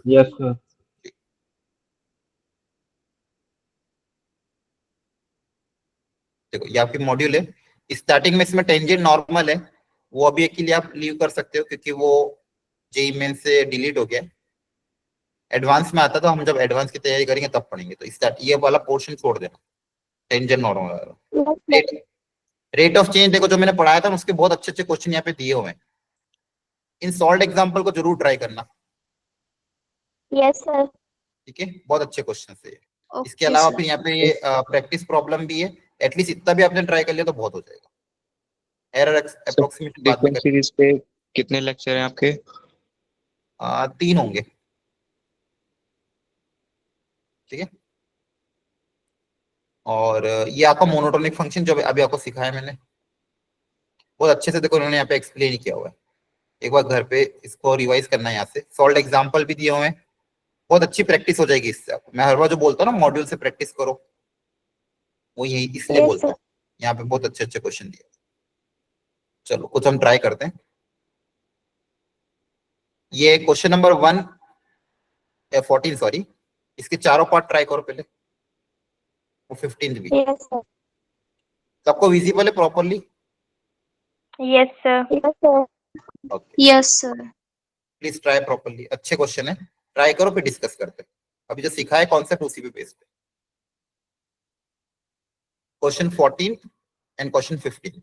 Yes sir. देखो ये आपकी मॉड्यूल है, स्टार्टिंग में इसमें टेंजेंट नॉर्मल है, वो अभी एक के लिए आप लीव कर सकते हो क्योंकि वो जेई मेन से डिलीट हो गया। एडवांस में आता तो हम जब एडवांस की तैयारी करेंगे तब पढ़ेंगे, तो स्टार्ट ये वाला पोर्शन छोड़ देना, टेंजेंट नॉर्मल वाला। Yes, sir. Rate rate of change देखो, जो मैंने पढ़ाया था उसके बहुत अच्छे अच्छे क्वेश्चन यहाँ पे दिए हुए हैं, इन सॉल्व एग्जाम्पल को जरूर ट्राई करना, Yes, sir. ठीक है? बहुत अच्छे क्वेश्चन है ये। इसके ओके अलावा सर। फिर यहाँ पे ये प्रैक्टिस प्रॉब्लम भी है, एटलीस्ट इतना भी आपने ट्राई कर लिया तो बहुत हो जाएगा। एरर सर अप्रोक्सीमेशन बाद में सीक्वेंस सीरीज पे कितने लेक्चर हैं आपके? 3 होंगे, ठीक है? और ये आपका मोनोटोनिक फंक्शन जो अभी आपको सिखाया मैंने, बहुत अच्छे से देखो उन्होंने यहाँ पे एक्सप्लेन किया हुआ है। एक बार घर पे इसको रिवाइज करना है, यहाँ से सॉल्व एग्जाम्पल भी दिए हुए हैं, बहुत अच्छी प्रैक्टिस हो जाएगी इससे आपको। मैं हर बार जो बोलता हूँ ना मॉड्यूल से प्रैक्टिस करो, वो यही इसलिए Yes, बोलता sir. हूँ। यहाँ पे बहुत अच्छे अच्छे क्वेश्चन दिए। चलो कुछ हम ट्राई करते हैं। ये क्वेश्चन नंबर 14, सॉरी, इसके चारों पार्ट ट्राई करो पहले, वो 15 भी। Yes, sir. सबको विजिबल है properly? Yes, sir. Yes, sir. Okay, yes sir. Please try properly, अच्छे क्वेश्चन है, ट्राई करो फिर डिस्कस करते हैं। अभी जो सिखाया कॉन्सेप्ट उसी पे बेस्ड है। Question 14 and question 15।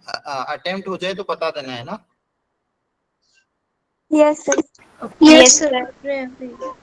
अटेम्प्ट हो जाए तो बता देना, है ना? Yes, sir. Yes, sir. sir.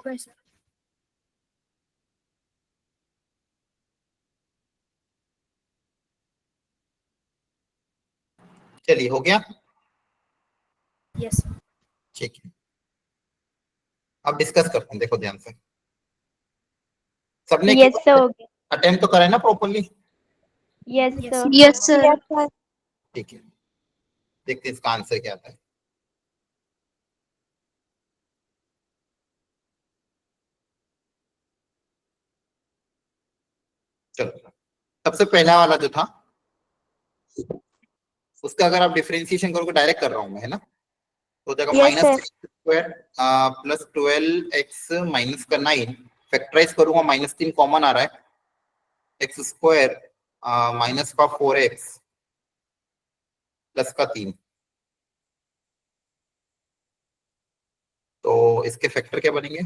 Okay, sir. चलिए, हो गया? Yes, sir. ठीक है, अब डिस्कस करते हैं, देखो ध्यान से। सबने Yes, sir. Okay. अटेम्प्ट तो करा है ना properly? Yes, Yes, sir. sir. Yes, sir. Yes, sir. ठीक है, देखते हैं इसका आंसर क्या आता है। चलो, सबसे पहला वाला जो था उसका अगर आप डिफरेंशिएशन करोगे, डायरेक्ट कर रहा हूं मैं, है ना? तो देखो Yes, sir. -3² plus 12x minus का 9, फैक्टराइज करूंगा, -3 कॉमन आ रहा है, x² माइनस का 4x प्लस का 3, तो इसके फैक्टर क्या बनेंगे?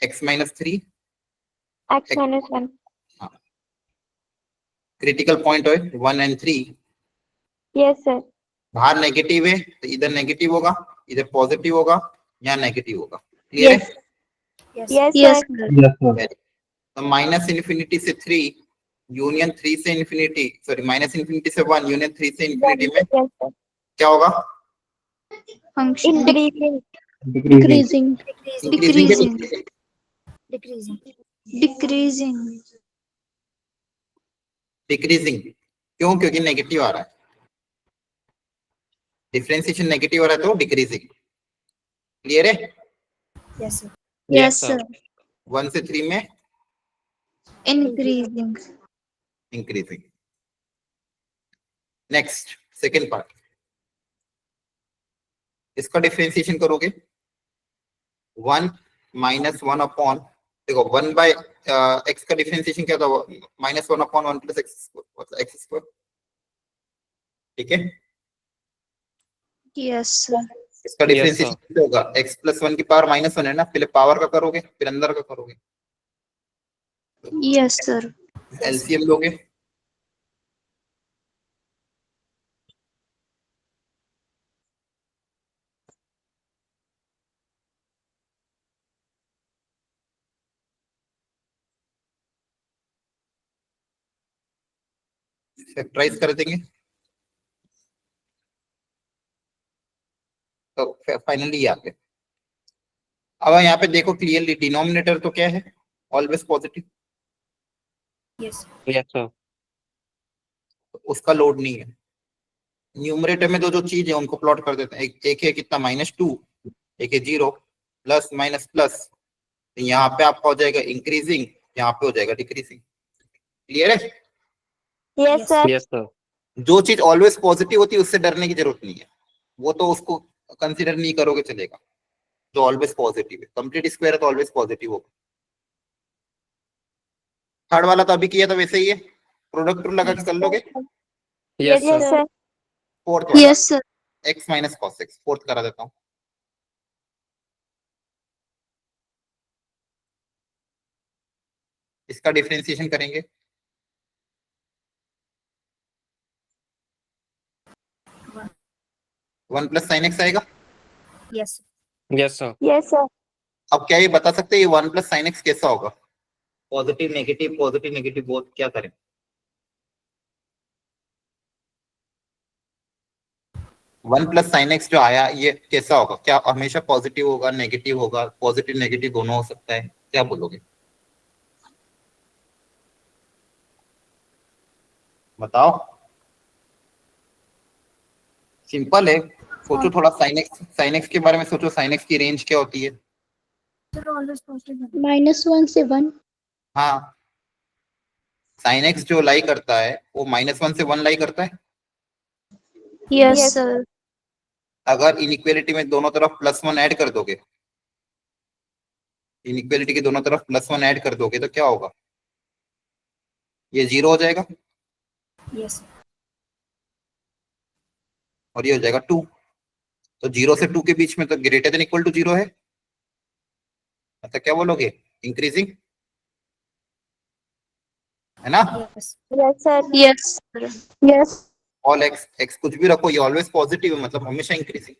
x - 3 X minus 1. Critical point है 1 और 3, Yes, sir. बाहर नेगेटिव है तो इधर नेगेटिव होगा, इधर पॉजिटिव होगा, यहाँ नेगेटिव होगा। क्लियर है? Yes, Yes, sir. sir. Yes, sir. तो माइनस इन्फिनिटी से 3 यूनियन 3 से इन्फिनिटी, सॉरी माइनस इन्फिनिटी से 1 यूनियन 3 से इन्फिनिटी में Yes, sir. क्या होगा? Function. Increasing. Decreasing. Decreasing. Increasing Decreasing. Decreasing. Decreasing. क्यों? क्योंकि नेगेटिव आ रहा है, डिफरेंशिएशन नेगेटिव हो रहा है तो डिक्रीजिंग। क्लियर है? Yes, sir. Yes, sir. 1 से 3 में Increasing. Increasing. Next second part, इसका डिफरेंशिएशन करोगे 1 माइनस 1 अपॉन, देखो 1 बाय एक्स का डिफरेंशिएशन क्या था? Minus 1 upon 1 plus X square. ठीक है, Yes, sir. इसका Yes, डिफरेंशिएशन कैसे होगा? x प्लस 1 की पावर माइनस 1 है ना, पहले पावर का करोगे फिर अंदर का करोगे। Yes, sir. एलसीएम लोगे, फैक्टराइज कर देंगे तो फाइनली ये आ गया। अब यहाँ पे देखो क्लियरली, डिनोमिनेटर तो क्या है? Always positive, Yes, sir. yes, sir. उसका लोड नहीं है। न्यूमरेटर में जो चीज है उनको प्लॉट कर देते हैं, एक है कितना -2, एक है 0, प्लस माइनस प्लस, तो यहाँ पे आपका हो जाएगा इंक्रीजिंग, यहाँ पे हो जाएगा डिक्रीजिंग। क्लियर है? Yes, sir. Yes, sir. जो चीज ऑलवेज पॉजिटिव होती है उससे डरने की जरूरत नहीं है, वो तो उसको कंसिडर नहीं करोगे चलेगा। जो ऑलवेज पॉजिटिव है, कंप्लीट स्क्वायर है तो ऑलवेज पॉजिटिव होगा। थर्ड वाला तो अभी किया था वैसे ही है, प्रोडक्ट रूल लगा के कर लोगे। Yes, Yes, sir. sir. Fourth वाला Yes, sir. x minus cos x, fourth करा देता हूँ। इसका डिफरेंशिएशन करेंगे 1 प्लस साइन एक्स आएगा। Yes, sir. Yes, sir. Yes, sir. अब क्या ये बता सकते हैं ये 1 प्लस साइन एक्स कैसा होगा? पॉजिटिव नेगेटिव बोथ क्या करें? वन प्लस साइन एक्स जो आया ये कैसा होगा? क्या हमेशा पॉजिटिव होगा, नेगेटिव होगा? पॉजिटिव नेगेटिव दोनों हो सकता है, क्या बोलोगे? बताओ, सिंपल है, सोचो थोड़ा। साइन एक्स के बारे में सोचो, साइन एक्स की रेंज क्या होती है? Sir, always positive. -1 से 1. हाँ, साइन एक्स जो लाई करता है वो -1 से 1 लाई करता है। Yes, sir. अगर इनइक्वालिटी में दोनों तरफ +1 ऐड कर दोगे, इनइक्वालिटी के दोनों तरफ +1 ऐड कर दोगे तो क्या होगा? ये 0 हो जाएगा Yes, sir. और ये हो जाएगा 2। तो 0 से 2 के बीच में तो ग्रेटर देन इक्वल टू 0 है, मतलब क्या बोलोगे? इंक्रीजिंग, है ना? Yes. Yes, sir. Yes, sir. Yes. All x कुछ भी रखो, ये ऑलवेज पॉजिटिव है, मतलब हमेशा इंक्रीजिंग।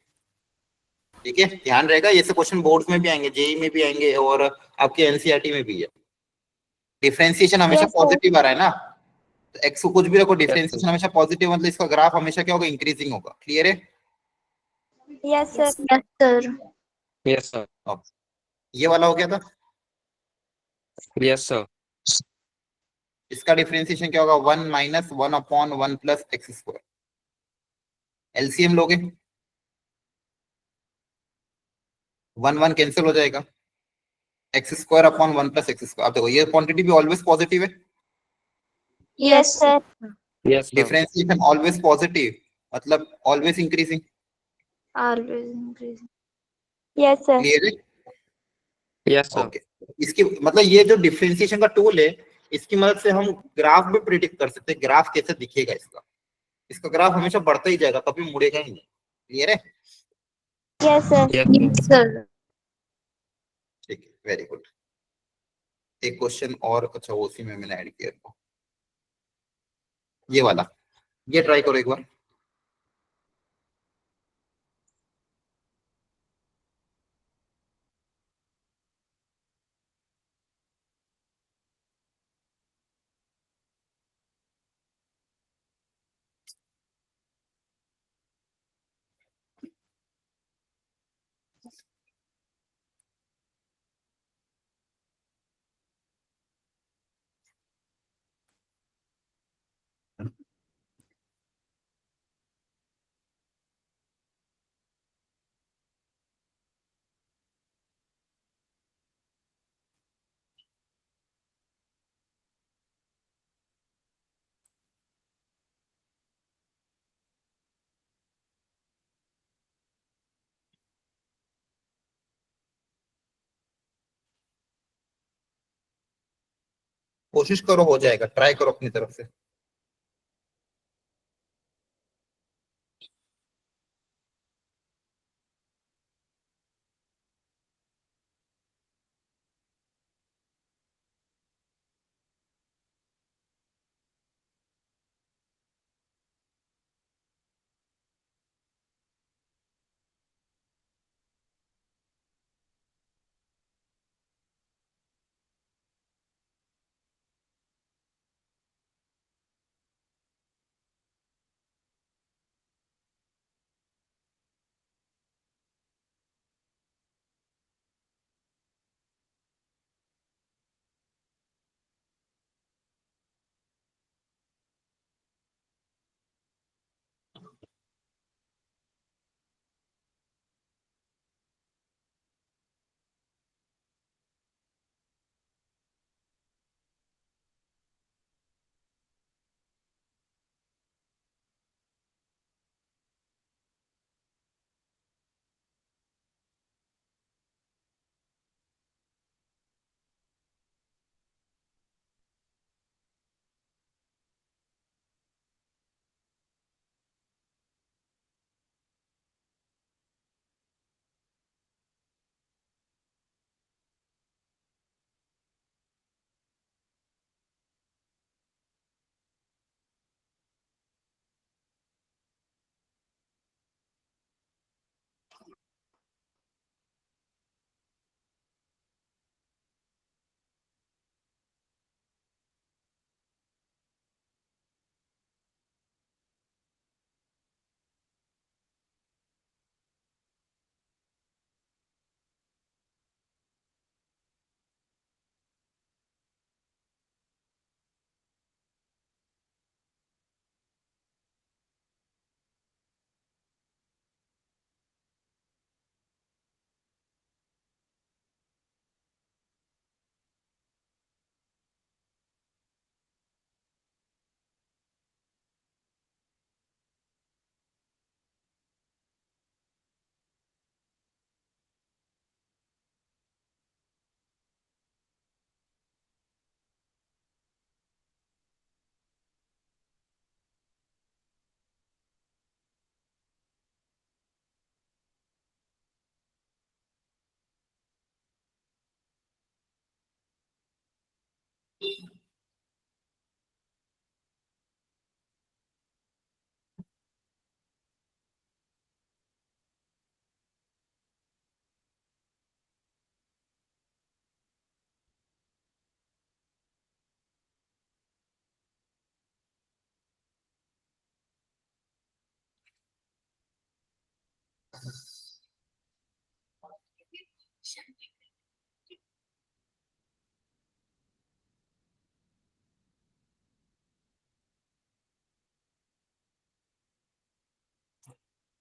ठीक है, ध्यान रहेगा, ये से क्वेश्चन बोर्ड्स में भी आएंगे, जेई में भी आएंगे और आपके एनसीईआरटी में भी है। डिफरेंशिएशन हमेशा Yes, sir. पॉजिटिव आ रहा है ना, तो एक्स को कुछ भी रखो, Yes, डिफरेंशिएशन sir. हमेशा पॉजिटिव, मतलब इसका ग्राफ हमेशा क्या होगा? इंक्रीजिंग होगा। क्लियर है? Yes, sir. Yes, sir. Yes, sir. अब ये वाला हो गया था, Yes, sir. इसका डिफरेंशिएशन क्या होगा? 1 minus 1 upon 1 plus X square. LCM लोगे 1 1 कैंसिल हो जाएगा, X square upon 1 plus X square. अब देखो ये क्वांटिटी भी ऑलवेज पॉजिटिव है, Yes, sir. Yes, sir. Differentiation always positive, मतलब always increasing. Always increasing. Yes, sir. Clear है? Yes, sir. ओके, इसकी मतलब ये जो डिफरेंशिएशन का टूल है, इसकी मदद से हम ग्राफ भी प्रिडिक्ट कर सकते हैं, ग्राफ कैसे दिखेगा इसका। इसका ग्राफ हमेशा बढ़ता ही जाएगा, कभी मुड़ेगा ही नहीं। क्लियर है? Yes, sir. Yes, sir. Yes, sir. ठीक है, वेरी गुड। एक क्वेश्चन और, अच्छा वो उसी में मैंने ऐड किया था, ये वाला, ये ट्राई करो एक बार। कोशिश करो, हो जाएगा, ट्राई करो अपनी तरफ से।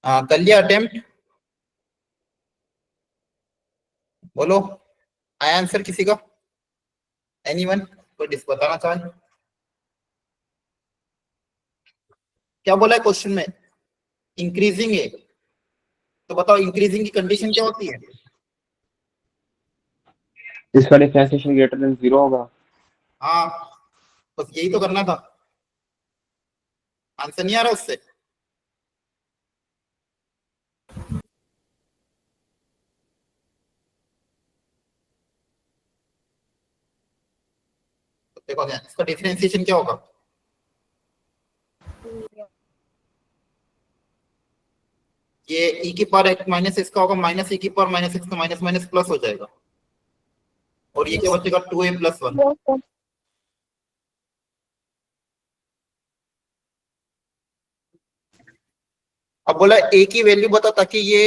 कर लिया अटेम्प्ट? बोलो, आया आंसर किसी का? एनीवन कोई बताना चाहे? क्या बोला है क्वेश्चन में? इंक्रीजिंग है, तो बताओ इंक्रीजिंग की कंडीशन क्या होती है? इसका डिफरेंशिएशन ग्रेटर देन 0 होगा। हाँ, बस यही तो करना था। आंसर नहीं आ रहा उससे? तो देखो इसका डिफरेंशिएशन क्या होगा? ये e की पावर x माइनस इसका होगा माइनस e की पावर माइनस x, तो माइनस माइनस प्लस हो जाएगा, और ये क्या बचेगा 2a प्लस 1। Yes, sir. अब बोला a की वैल्यू बता ताकि ये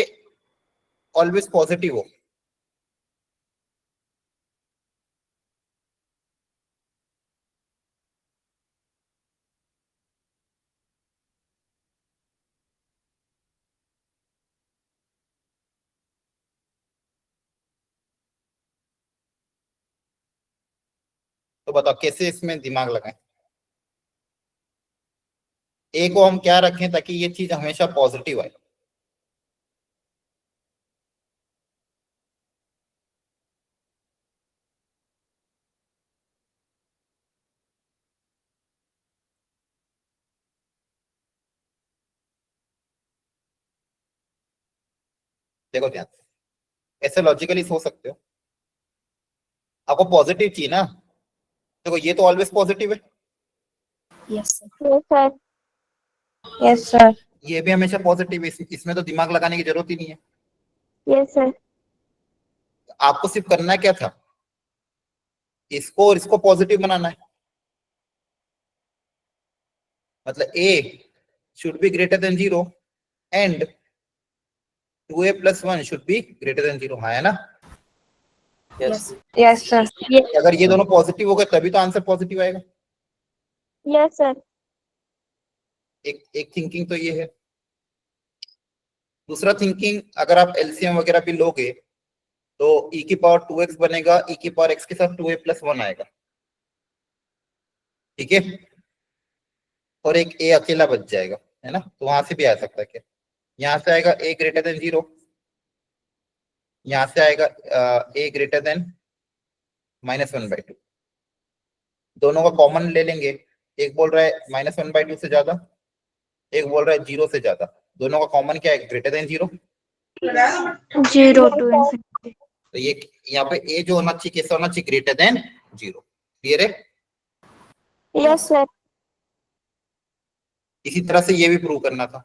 ऑलवेज पॉजिटिव हो। तो बताओ कैसे इसमें दिमाग लगाएं? a को हम क्या रखें ताकि ये चीज हमेशा पॉजिटिव आए? देखो ध्यान से, ऐसे लॉजिकली सोच सकते हो, आपको पॉजिटिव चाहिए ना, देखो ये तो ऑलवेज पॉजिटिव है, Yes, sir. Yes, sir. Yes, sir. ये भी हमेशा पॉजिटिव है, इसमें तो दिमाग लगाने की जरूरत ही नहीं है। Yes, sir. आपको सिर्फ करना क्या था, इसको और इसको पॉजिटिव बनाना है, मतलब a should be greater than 0 and 2a plus 1 should be greater than 0, हाँ है ना। Yes. Yes, sir. Yes, अगर ये दोनों पॉजिटिव हो गए तभी तो आंसर पॉजिटिव आएगा। yes, sir. एक थिंकिंग तो ये है। दूसरा थिंकिंग, अगर आप एलसीएम वगैरह भी लोगे तो e की पावर 2x बनेगा, e की पावर x के साथ 2a plus 1 आएगा, ठीक है, और एक a अकेला बच जाएगा, है ना, तो वहां से भी आ सकता है क्या, यहाँ से आएगा a ग्रेटर देन 0, यहाँ से आएगा a ग्रेटर देन -1/2, दोनों का कॉमन ले लेंगे, एक बोल रहा है -1/2 से ज्यादा, एक बोल रहा है 0 से ज्यादा, दोनों का कॉमन क्या है, ग्रेटर देन 0। 0 to infinity. तो ये यहाँ पे a जो होना चाहिए कैसा होना चाहिए, ग्रेटर देन 0, क्लियर है। Yes, sir. इसी तरह से ये भी प्रूव करना था,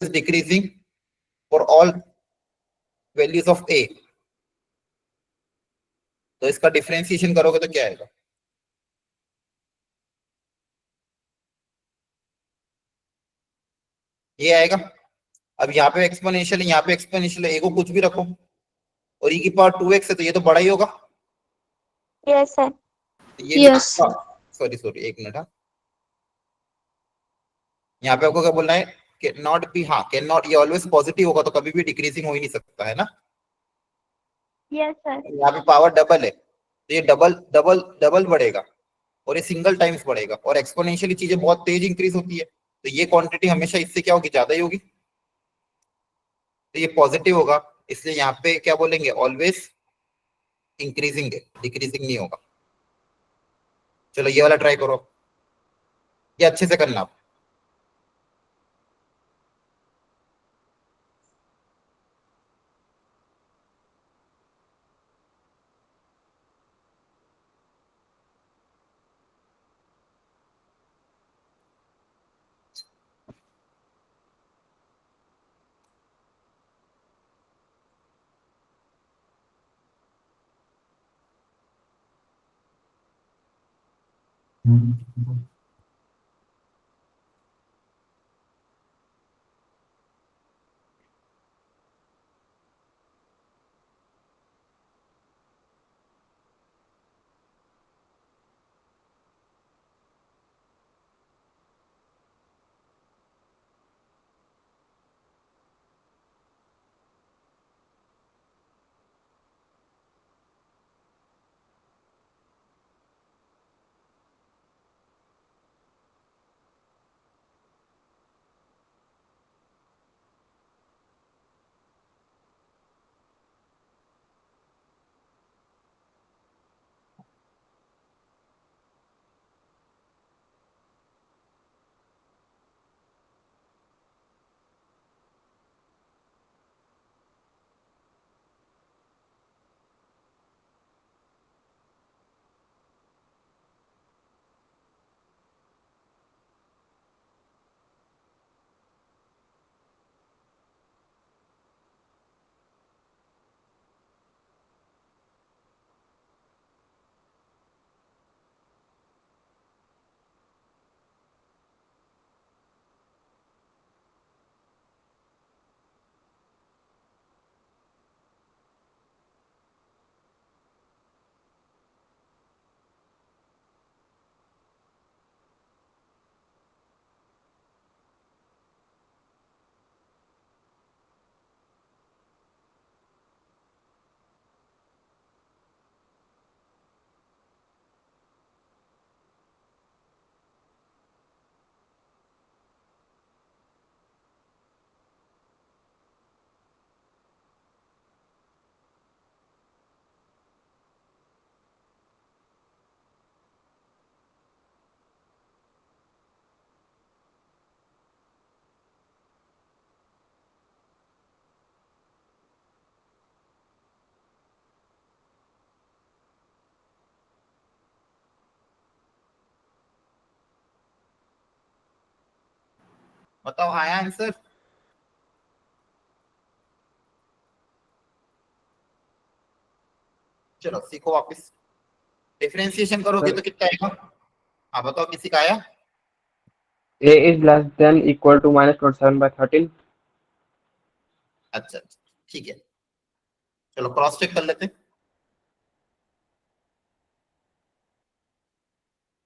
decreasing for all values of a, तो इसका डिफरेंशिएशन करोगे तो क्या आएगा, ये आएगा। अब यहाँ पे एक्सपोनेंशियल है, यहाँ पे एक्सपोनेंशियल है, a को कुछ भी रखो, और e की पावर 2x है तो ये तो बड़ा ही होगा, Yes, sir. तो ये Yes. सॉरी सॉरी एक मिनट, हाँ यहाँ पे आपको क्या बोलना है, कैन नॉट बी, हाँ कैन नॉट, ये ऑलवेज पॉजिटिव होगा तो कभी भी डिक्रीजिंग हो ही नहीं सकता, है ना। Yes, sir. यहाँ पे पावर डबल है तो ये डबल डबल डबल बढ़ेगा, और ये सिंगल टाइम्स बढ़ेगा, और एक्सपोनेंशियली चीजें बहुत तेज इंक्रीज होती है, तो ये क्वांटिटी हमेशा इससे क्या होगी, ज्यादा ही होगी, तो ये पॉजिटिव होगा, इसलिए यहाँ पे क्या बोलेंगे, ऑलवेज इंक्रीजिंग है, डिक्रीजिंग नहीं होगा। चलो ये वाला ट्राई करो, ये अच्छे से करना आप। बताओ आया आंसर? चलो सीखो वापस। डिफरेंशिएशन करोगे तो कितना आएगा? हाँ बताओ, किसी का आया? A is less than equal to minus 27/13. अच्छा अच्छा, ठीक है, चलो क्रॉस चेक कर लेते हैं।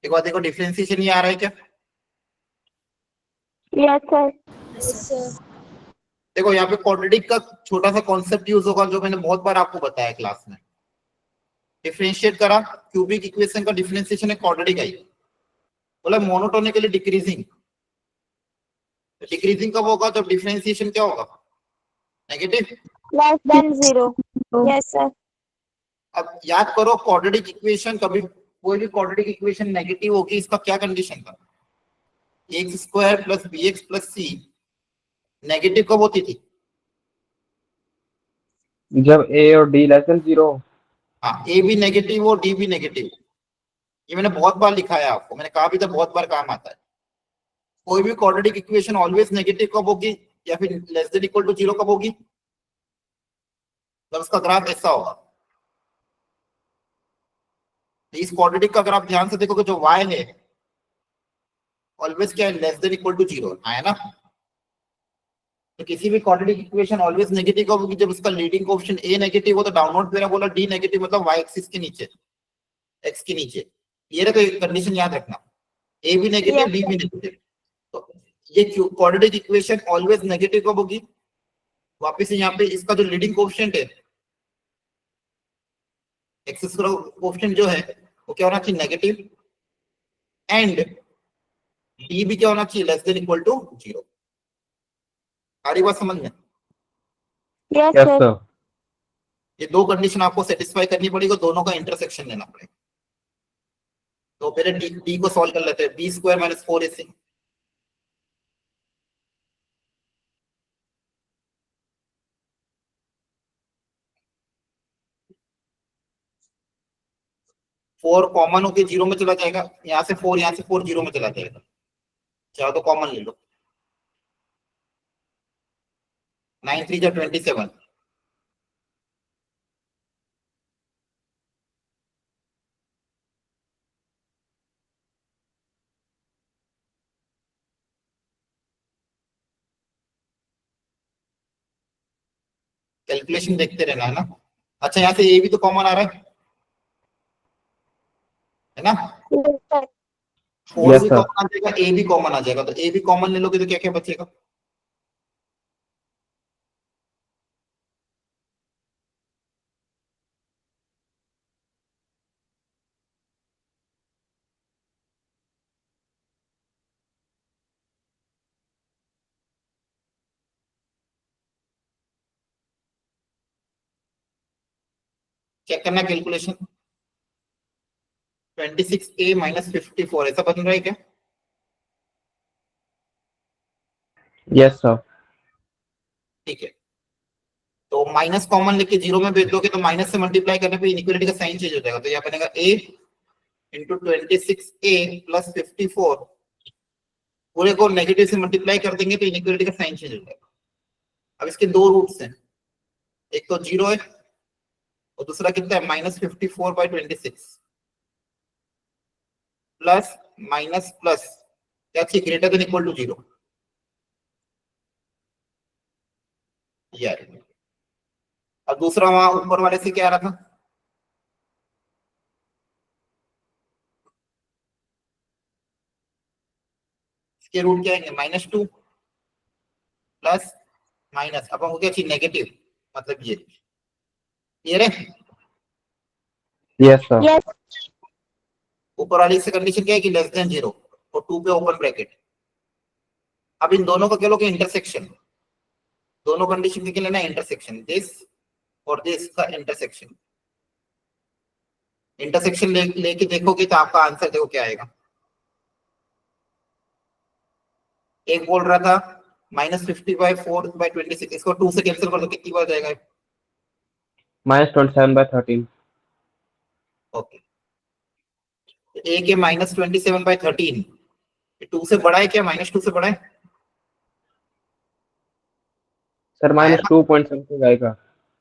एक बार देखो, डिफरेंशिएशन ये आ रहा है क्या? Yes, sir. Yes, sir. देखो यहाँ पे क्वाड्रेटिक का छोटा सा कॉन्सेप्ट यूज होगा जो मैंने बहुत बार आपको बताया क्लास में। डिफरेंशिएट करा, क्यूबिक इक्वेशन का डिफरेंशिएशन है क्वाड्रेटिक आई, बोला मोनोटोनिकली डिक्रीजिंग। डिक्रीजिंग कब होगा? जब डिफरेंशिएशन क्या होगा? Negative. Less than 0. Yes, sir. अब याद करो, क्वाड्रेटिक इक्वेशन कभी, कोई भी क्वाड्रेटिक इक्वेशन नेगेटिव होगी, इसका क्या कंडीशन था? X square plus B X plus C negative कब होती थी? जब A और D less than 0. हाँ, ए भी नेगेटिव और डी भी नेगेटिव। ये मैंने बहुत बार लिखा है आपको, मैंने कहा भी था बहुत बार काम आता है। कोई भी क्वाड्रेटिक इक्वेशन ऑलवेज नेगेटिव कब होगी या फिर लेस देन इक्वल टू 0 कब होगी? जब उसका ग्राफ ऐसा होगा। इस क्वाड्रेटिक का ग्राफ ध्यान से देखोगे, जो y है ऑलवेज क्या है? लेस देन इक्वल टू 0 है ना। तो किसी भी क्वाड्रेटिक इक्वेशन ऑलवेज नेगेटिव कब होगी? जब उसका लीडिंग कोएफिशिएंट a नेगेटिव हो, तो डाउनवर्ड मेरा बोला d नेगेटिव, मतलब y एक्सिस के नीचे, x के नीचे। ये रहा, तो कंडीशन याद रखना, a भी नेगेटिव d भी नेगेटिव। तो ये क्वाड्रेटिक इक्वेशन ऑलवेज नेगेटिव कब होगी? वापस से यहाँ पे इसका जो लीडिंग कोएफिशिएंट है, एक्सिस का कोएफिशिएंट जो है वो क्या होना चाहिए? नेगेटिव। एंड डी भी क्या होना चाहिए? Less than equal to 0। सारी बात समझ में? Yes, Yes, sir. sir. ये दो कंडीशन आपको सेटिस्फाई करनी पड़ेगी, दोनों का इंटरसेक्शन लेना पड़ेगा। तो पहले डी को सॉल्व कर लेते हैं। B square minus 4ac, four common होके 0 में चला जाएगा, यहाँ से 4 0 में चला जाएगा। चाहो तो कॉमन ले लो, 9 3 जा 27, कैलकुलेशन देखते रहना है ना। अच्छा, यहाँ से ए भी तो कॉमन आ रहा है ना। Yes, sir. 4 Yes, भी sir. कॉमन आ जाएगा, ए भी कॉमन आ जाएगा। तो ए भी कॉमन ले लोगे तो क्या क्या बचेगा? चेक करना कैलकुलेशन। 26a माइनस 54 ऐसा बन रहा है क्या? Yes, sir. ठीक है, तो माइनस कॉमन लेके 0 में भेज दोगे तो माइनस से मल्टीप्लाई करने पे इनइक्वालिटी का साइन चेंज हो जाएगा। तो यहाँ बनेगा a इंटू 26a प्लस 54, पूरे को नेगेटिव से मल्टीप्लाई कर देंगे तो इनइक्वालिटी का साइन चेंज हो जाएगा। अब इसके दो रूट्स हैं, एक तो 0 है और दूसरा कितना है? माइनस 54/26 प्लस माइनस प्लस क्या चाहिए? Greater than equal to 0। यार, अब दूसरा वहां ऊपर वाले से क्या आ रहा था? इसके रूट क्या आएंगे? -2 प्लस माइनस, अब हमको क्या चाहिए? नेगेटिव, मतलब ये रहे। Yes, sir. Yes. ऊपर वाली से कंडीशन क्या है कि लेस देन 0 और 2 पे ओपन ब्रैकेट। अब इन दोनों का क्या लोगे? इंटरसेक्शन। दोनों कंडीशन के लिए लेना इंटरसेक्शन, दिस और दिस का इंटरसेक्शन। इंटरसेक्शन लेके देखोगे तो आपका आंसर देखो क्या आएगा। एक बोल रहा था -50/4/26, इसको 2 से कैंसिल कर दो, कितनी बार जाएगा? Minus 27/13. ओके, ए के -27/13 2 से बड़ा है क्या? -2 से बड़ा है? सर माइनस 2 पॉइंट समथिंग आएगा।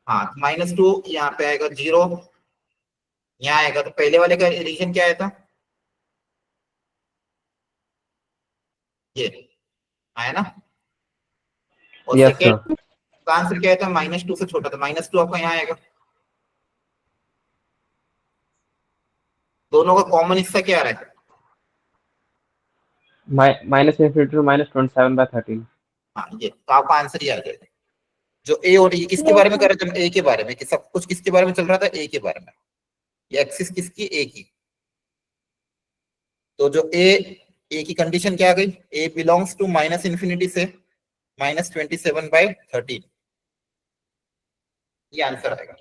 हाँ, -2 यहाँ पे आएगा, 0 यहाँ आएगा। तो पहले वाले का रीजन क्या आया था, ये आया ना। और यस सेकेंड सर। का आंसर क्या आया था, -2 से छोटा था। -2 आपका यहाँ आएगा। दोनों का कॉमन हिस्सा क्या आ रहा है, माइनस इन्फिनिटी टू -27/13। हाँ ये, तो आपका आंसर ये आ जाएगा। जो ए और ये किसके Yes, बारे में sir. कर रहे थे, ए के बारे में, कि सब कुछ किसके बारे में चल रहा था, ए के बारे में। ये एक्सिस किसकी, ए की। तो जो ए की कंडीशन क्या आ गई, ए बिलोंग्स टू -इन्फिनिटी से -27/13, ये आंसर आएगा।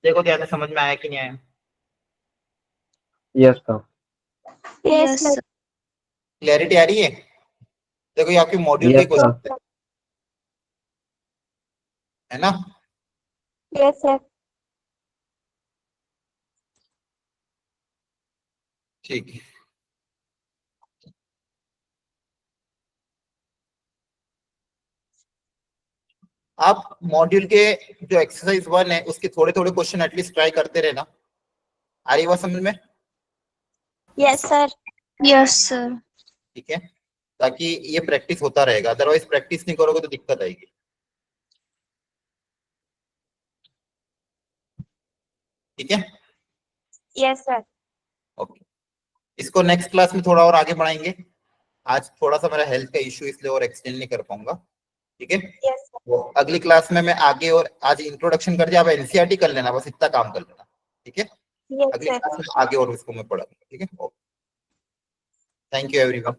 देखो ध्यान से, समझ में आया कि नहीं आया, yes sir. Yes, Yes, sir. sir. Clarity आ रही है। देखो ये आपके मॉड्यूल का Yes, क्वेश्चन है ना। Yes, sir. ठीक है, आप मॉड्यूल के जो एक्सरसाइज 1 है उसके थोड़े थोड़े क्वेश्चन एटलीस्ट ट्राई करते रहना। आ रही बात समझ में, Yes, sir. Yes, sir. ठीक है, ताकि ये प्रैक्टिस होता रहेगा। अदरवाइज प्रैक्टिस नहीं करोगे तो दिक्कत आएगी। ठीक है, Yes, sir. ओके। इसको नेक्स्ट क्लास में थोड़ा और आगे बढ़ाएंगे। आज थोड़ा सा मेरा हेल्थ का इश्यू, इसलिए और एक्सटेंड नहीं कर पाऊंगा। ठीक है, Yes, sir. वो अगली क्लास में मैं आगे, और आज इंट्रोडक्शन कर दिया, आप एनसीईआरटी कर लेना, बस इतना काम कर लेना। ठीक है, Yes, अगली sir. क्लास में आगे और इसको मैं पढ़ाऊंगा। ठीक है, थैंक यू एवरीवन।